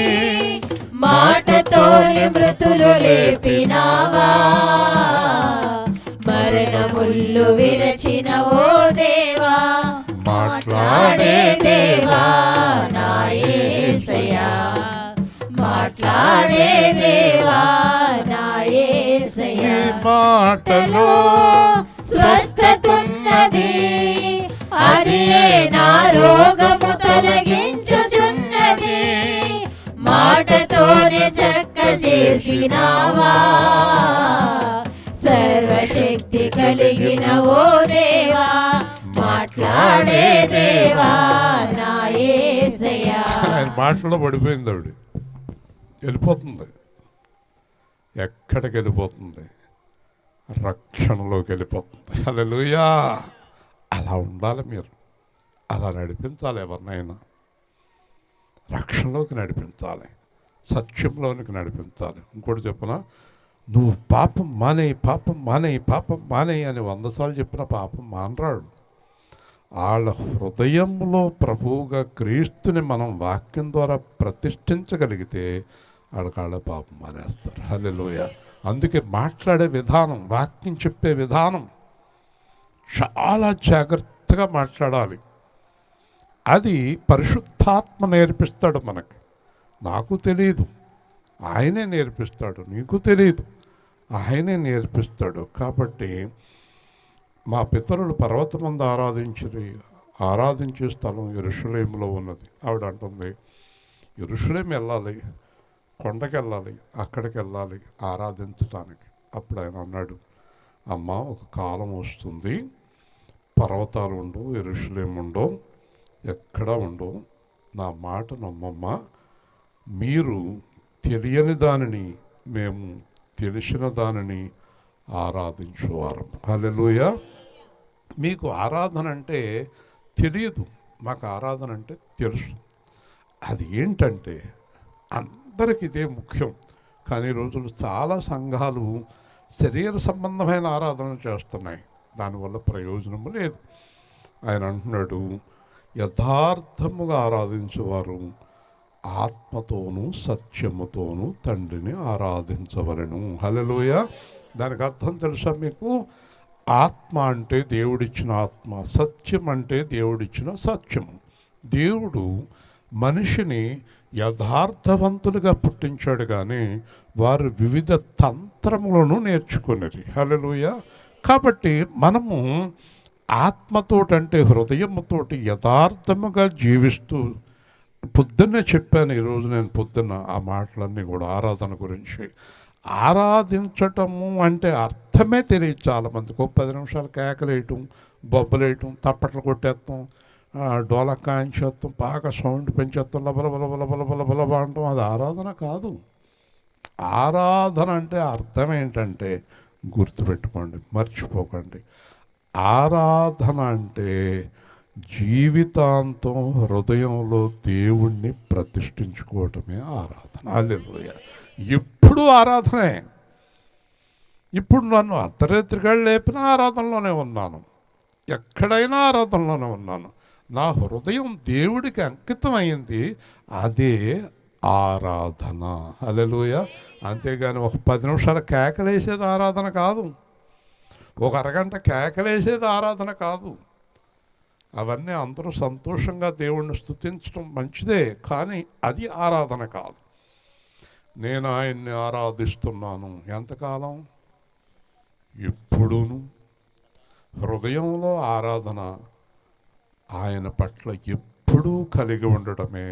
మాటతోనే మృతులు లేపినావా, మరణముళ్ళు విరచిన ఓ దేవా. మాట్లాడే దేవా నా యేసయ్యా, మాట్లాడే దేవా నా యేసయ్యా. మాటలో స్వస్థతున్నది, అది నా రోగము తొలగించుచున్నది. మాటతోనే చక్క చేసినావా, సర్వశక్తి కలిగిన ఓ దేవా. మాట్లాడే దేవా నా యేసయ్యా. ఆయన మాటలో పడిపోయింది ఆవిడ. వెళ్ళిపోతుంది. ఎక్కడికి వెళ్ళిపోతుంది? రక్షణలోకి వెళ్ళిపోతుంది. హల్లెలూయా. అలా ఉండాలి మీరు. అలా నడిపించాలి ఎవరినైనా. రక్షణలోకి నడిపించాలి, సత్యంలోనికి నడిపించాలి. ఇంకోటి చెప్పనా, నువ్వు పాపం మానేయి, పాపం మానేయి, పాపం మానేయి అని 100 సార్లు చెప్పిన పాపం మానరాడు. వాళ్ళ హృదయంలో ప్రభువుగా క్రీస్తుని మనం వాక్యం ద్వారా ప్రతిష్ఠించగలిగితే వాళ్ళ పాపం మానేస్తారు. హల్లెలూయా. అందుకే మాట్లాడే విధానం, వాక్యం చెప్పే విధానం చాలా జాగ్రత్తగా మాట్లాడాలి. అది పరిశుద్ధాత్మ నేర్పిస్తాడు మనకి. నాకు తెలియదు, ఆయనే నేర్పిస్తాడు. నీకు తెలియదు, ఆయనే నేర్పిస్తాడు. కాబట్టి మా పితరులు పర్వతం ముందు ఆరాధించే స్థలం యెరూషలేములో ఉన్నది. ఆవిడ అంటుంది, యెరూషలేం వెళ్ళాలి, కొండకి వెళ్ళాలి, అక్కడికి వెళ్ళాలి ఆరాధించటానికి. అప్పుడు ఆయన అన్నాడు, అమ్మ ఒక కాలం వస్తుంది, పర్వతాలు ఉండవు, యెరూషలేం ఉండవు, ఎక్కడా ఉండవు. నా మాట నమ్మమ్మ. మీరు తెలియని దానిని మేము తెలిసిన దానిని ఆరాధించువారు. హల్లెలూయా. మీకు ఆరాధన అంటే తెలియదు, మాకు ఆరాధన అంటే తెలుసు. అది ఏంటంటే అందరికి ఇదే ముఖ్యం. కానీ ఈ రోజులు చాలా సంఘాలు శరీర సంబంధమైన ఆరాధన చేస్తున్నాయి, దానివల్ల ప్రయోజనము లేదు. ఆయన అంటున్నాడు, యథార్థముగా ఆరాధించేవారు ఆత్మతోనూ సత్యముతోనూ తండ్రిని ఆరాధించవలెను. హల్లెలూయా. దానికి అర్థం తెలుసా మీకు? ఆత్మ అంటే దేవుడిచ్చిన ఆత్మ, సత్యం అంటే దేవుడిచ్చిన సత్యము. దేవుడు మనిషిని యథార్థవంతులుగా పుట్టించాడు, కానీ వారు వివిధ తంత్రములను నేర్చుకునేది. హల్లెలూయా. కాబట్టి మనము ఆత్మతోటంటే హృదయముతోటి యథార్థముగా జీవిస్తూ, పొద్దున్నే చెప్పాను ఈరోజు నేను పొద్దున్న ఆ మాటలన్నీ కూడా ఆరాధన గురించి. ఆరాధించటము అంటే అర్థమే తెలియదు చాలామందికి. 10 నిమిషాలు కేకలేయటం, బొబ్బలేయటం, తప్పట్లు కొట్టేస్తాం, డోలకాయించేస్తాం, బాగా సౌండ్ పెంచేస్తాం, లబలబలబలబలబలబల అంటాం. అది ఆరాధన కాదు. ఆరాధన అంటే అర్థం ఏంటంటే, గుర్తుపెట్టుకోండి, మర్చిపోకండి. ఆరాధన అంటే జీవితాంతం హృదయంలో దేవుణ్ణి ప్రతిష్ఠించుకోవటమే ఆరాధన. హల్లెలూయా. ఎప్పుడు ఆరాధనే. ఇప్పుడు నన్ను అర్ధరాత్రిగా లేపిన ఆరాధనలోనే ఉన్నాను, ఎక్కడైనా ఆరాధనలోనే ఉన్నాను. నా హృదయం దేవుడికి అంకితమైంది, అదే ఆరాధన. హల్లెలూయా. అంతేగాని ఒక 10 నిమిషాలు కేకలేసేది ఆరాధన కాదు, ఒక అరగంట కేకలేసేది ఆరాధన కాదు. అవన్నీ అందరూ సంతోషంగా దేవుణ్ణి స్తుతించడం మంచిదే, కానీ అది ఆరాధన కాదు. నేను ఆయన్ని ఆరాధిస్తున్నాను ఎంతకాలం? ఎప్పుడూను హృదయంలో ఆరాధన ఆయన పట్ల ఎప్పుడూ కలిగి ఉండటమే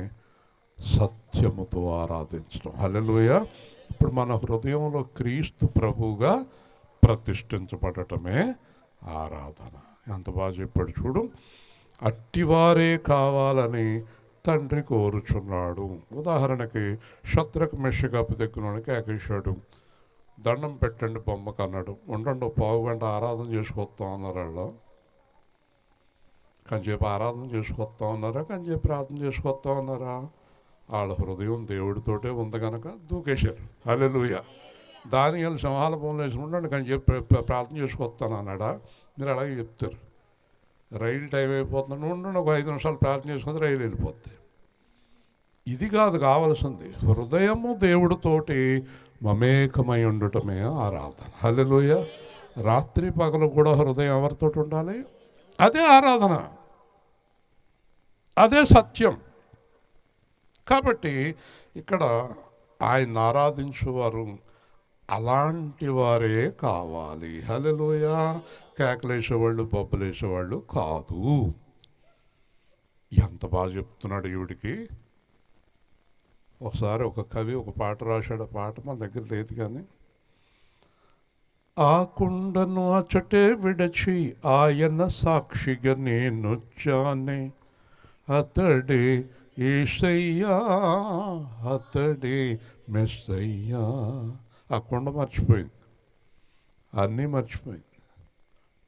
సత్యముతో ఆరాధించడం. హల్లెలూయా. ఇప్పుడు మన హృదయంలో క్రీస్తు ప్రభువుగా ప్రతిష్ఠించబడటమే ఆరాధన. ఎంత బాగా చెప్పాడు చూడు. అట్టివారే కావాలని తండ్రి కోరుచున్నాడు. ఉదాహరణకి శత్రుఘ్న మెషికపు దగ్గరకి ఏకేశాడు, దండం పెట్టండి బొమ్మకు అన్నాడు. ఉండండి పావు గంట ఆరాధన చేసుకొస్తాం అన్నారు. వాళ్ళు కంచేపు ఆరాధన చేసుకొస్తాం అన్నారా, కంచేపు ప్రార్థన చేసుకొస్తాం అన్నారా? వాళ్ళ హృదయం దేవుడితోటే ఉంది కనుక దూకేశారు. హల్లెలూయా. దానియేలు సింహాల బొమ్మలు వేసుకుంటాడు, కంచేపు ప్రార్థన చేసుకొస్తాను అన్నాడా? మీరు అలాగే చెప్తారు. రైలు టైం అయిపోతుంది, ఉండండి ఒక 5 నిమిషాలు ప్రార్థన చేసుకుంటే రైలు వెళ్ళిపోద్ది. ఇది కాదు కావలసింది. హృదయము దేవుడితోటి మమేకమై ఉండటమే ఆరాధన. హల్లెలూయా. రాత్రి పగలు కూడా హృదయం ఎవరితో ఉండాలి? అదే ఆరాధన, అదే సత్యం. కాబట్టి ఇక్కడ ఆయన ఆరాధించేవారు అలాంటి వారే కావాలి. హల్లెలూయా. కేకలేసేవాళ్ళు బొబ్బలేసేవాళ్ళు కాదు. ఎంత బాగా చెప్తున్నాడు ఈవిడికి. ఒకసారి ఒక కవి ఒక పాట రాశాడు. ఆ పాట మన దగ్గర లేదు కానీ, ఆ కుండను అచటే విడచి ఆయన సాక్షిగా నేనొచ్చానే, అతడే యేసయ్యా, అతడే మెస్సయ్యా. ఆ కుండ మర్చిపోయింది, అన్నీ మర్చిపోయింది,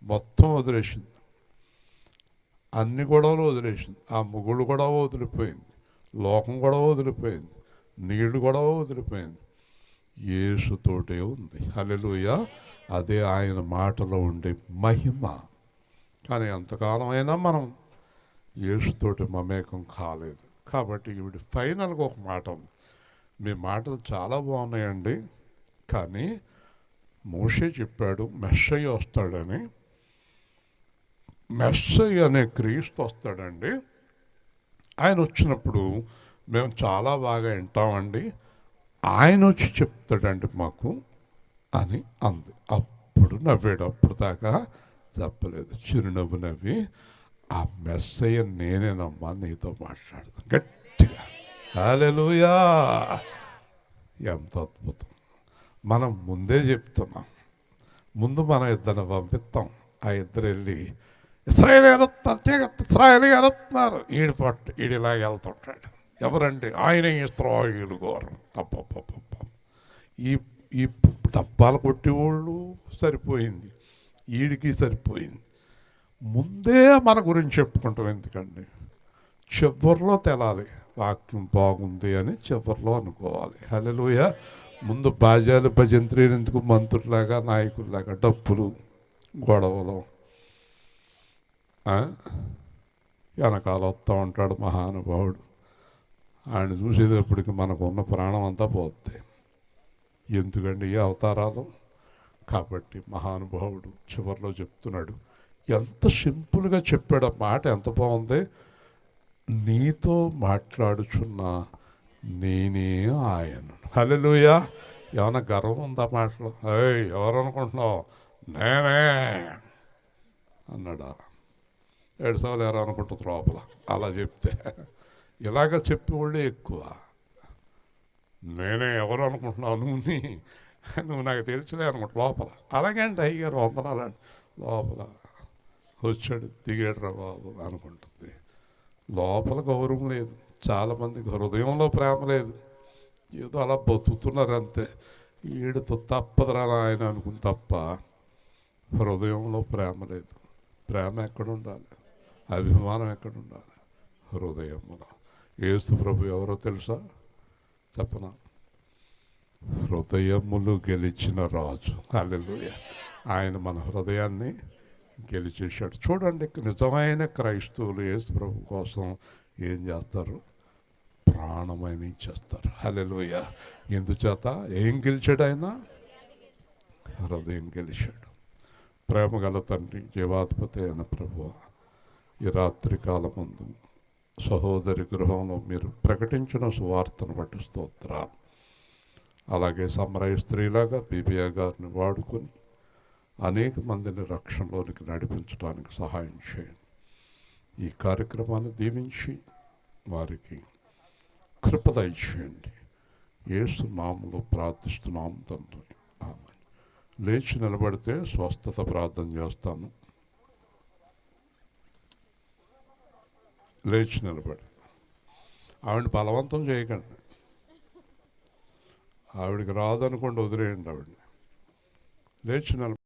మొత్తం వదిలేసింది, అన్ని గొడవలు వదిలేసింది. ఆ ముగ్గులు గొడవ వదిలిపోయింది, లోకం గొడవ వదిలిపోయింది, నీళ్లు గొడవ వదిలిపోయింది. యేసుతోటే ఉంది. హల్లెలూయా. అదే ఆయన మాటలో ఉండే మహిమ. కానీ ఎంతకాలం అయినా మనం యేసుతోటి మమేకం కాలేదు. కాబట్టి ఈవిడ ఫైనల్గా ఒక మాట ఉంది. మీ మాటలు చాలా బాగున్నాయండి, కానీ మోషే చెప్పాడు మెస్సయ్య వస్తాడని. మెస్సయ్య అనే క్రీస్తు వస్తాడండి. ఆయన వచ్చినప్పుడు మేము చాలా బాగా వింటామండి, ఆయన వచ్చి చెప్తాడండి మాకు అని అంది. అప్పుడు నవ్వాడు. అప్పుడు దాకా చెప్పలేదు. చిరునవ్వు నవ్వి, ఆ మెస్సయ్య నేనేనమ్మా, నీతో మాట్లాడదాం గట్టిగా. హల్లెలూయా. ఎంత అద్భుతం. మనం ముందే చెప్తున్నాం, ముందు మనం ఇద్దరిని పంపిస్తాం. ఆ ఇద్దరు వెళ్ళి ఇస్రాయేల్ ఎరుతున్నారు, ఈడి పట్టు ఈడిలా వెళ్తుంటాడు. ఎవరండి? ఆయన ఇస్రాయేలు గారు. తప్ప ఈ ఈ డబ్బాలు కొట్టేవాళ్ళు సరిపోయింది, ఈడికి సరిపోయింది. ముందే మన గురించి చెప్పుకుంటాం. ఎందుకండి? చివరిలో తెలాలి వాక్యం బాగుంది అని చివరిలో అనుకోవాలి. హల్లెలూయా. ముందు బాజాలు భజంత్రీలు ఎందుకు? మంత్రులాగా నాయకుల్లాగా డప్పులు గొడవలు. వెనకాల వస్తూ ఉంటాడు మహానుభావుడు. ఆయన చూసేటప్పటికి మనకు ఉన్న ప్రాణం అంతా పోతుంది. ఎందుకండి ఈ అవతారాలు? కాబట్టి మహానుభావుడు చివరిలో చెప్తున్నాడు. ఎంత సింపుల్గా చెప్పాడు ఆ మాట, ఎంత బాగుంది. నీతో మాట్లాడుచున్న నేనే ఆయన. హల్లెలూయా. ఏమన్నా గర్వం ఉందా మాటలు? ఎవరు అనుకుంటున్నావు? నేనే అన్నాడా? 7 సార్లు ఎవరు అనుకుంటుంది లోపల అలా చెప్తే. ఇలాగ చెప్పేవాళ్ళే ఎక్కువ. నేనే ఎవరు అనుకుంటున్నావు? నువ్వు నాకు తెలిసిలే అనుకుంటా లోపల. అలాగే అంటే అయ్యారు వందనాలండి. లోపల వచ్చాడు, దిగాడు రా బాబు అనుకుంటుంది. లోపల గౌరవం లేదు. చాలామందికి హృదయంలో ప్రేమ లేదు. ఏదో అలా బతుకుతున్నారు అంతే. ఈడుతో తప్పదురా ఆయన అనుకుని తప్ప హృదయంలో ప్రేమ లేదు. ప్రేమ ఎక్కడ ఉండాలి? అభిమానం ఎక్కడ ఉండాలి? హృదయంలో. యేసు ప్రభు ఎవరో తెలుసా? చెప్పనా? హృదయములు గెలిచిన రాజు. హల్లెలూయా. ఆయన మన హృదయాన్ని గెలిచేశాడు. చూడండి, నిజమైన క్రైస్తవులు యేసు ప్రభు కోసం ఏం చేస్తారు? ప్రాణమైన ఇచ్చేస్తారు. హల్లెలూయా. ఎందుచేత? ఏం గెలిచాడు ఆయన? హృదయం గెలిచాడు. ప్రేమ గల తండ్రి, జీవాధిపతి అయిన ప్రభువా, ఈ రాత్రి కాలం ముందు సహోదరి గృహంలో మీరు ప్రకటించిన సువార్తను బట్టి స్తోత్రాలు. అలాగే సమరయ స్త్రీలాగా బీబియా గారిని వాడుకొని అనేక మందిని రక్షణలోనికి నడిపించడానికి సహాయం చేయండి. ఈ కార్యక్రమాన్ని దీవించి వారికి కృప దయచేయండి. యేసు నామములో ప్రార్థిస్తున్నాం తండ్రి, ఆమేన్. లేచి నిలబడితే స్వస్థత ప్రార్థన చేస్తాను. లేచి నిలబడి ఆవిడని బలవంతం చేయకండి. ఆవిడకి రాదనుకోండి, వదిలేయండి ఆవిడని. లేచి నిలబడి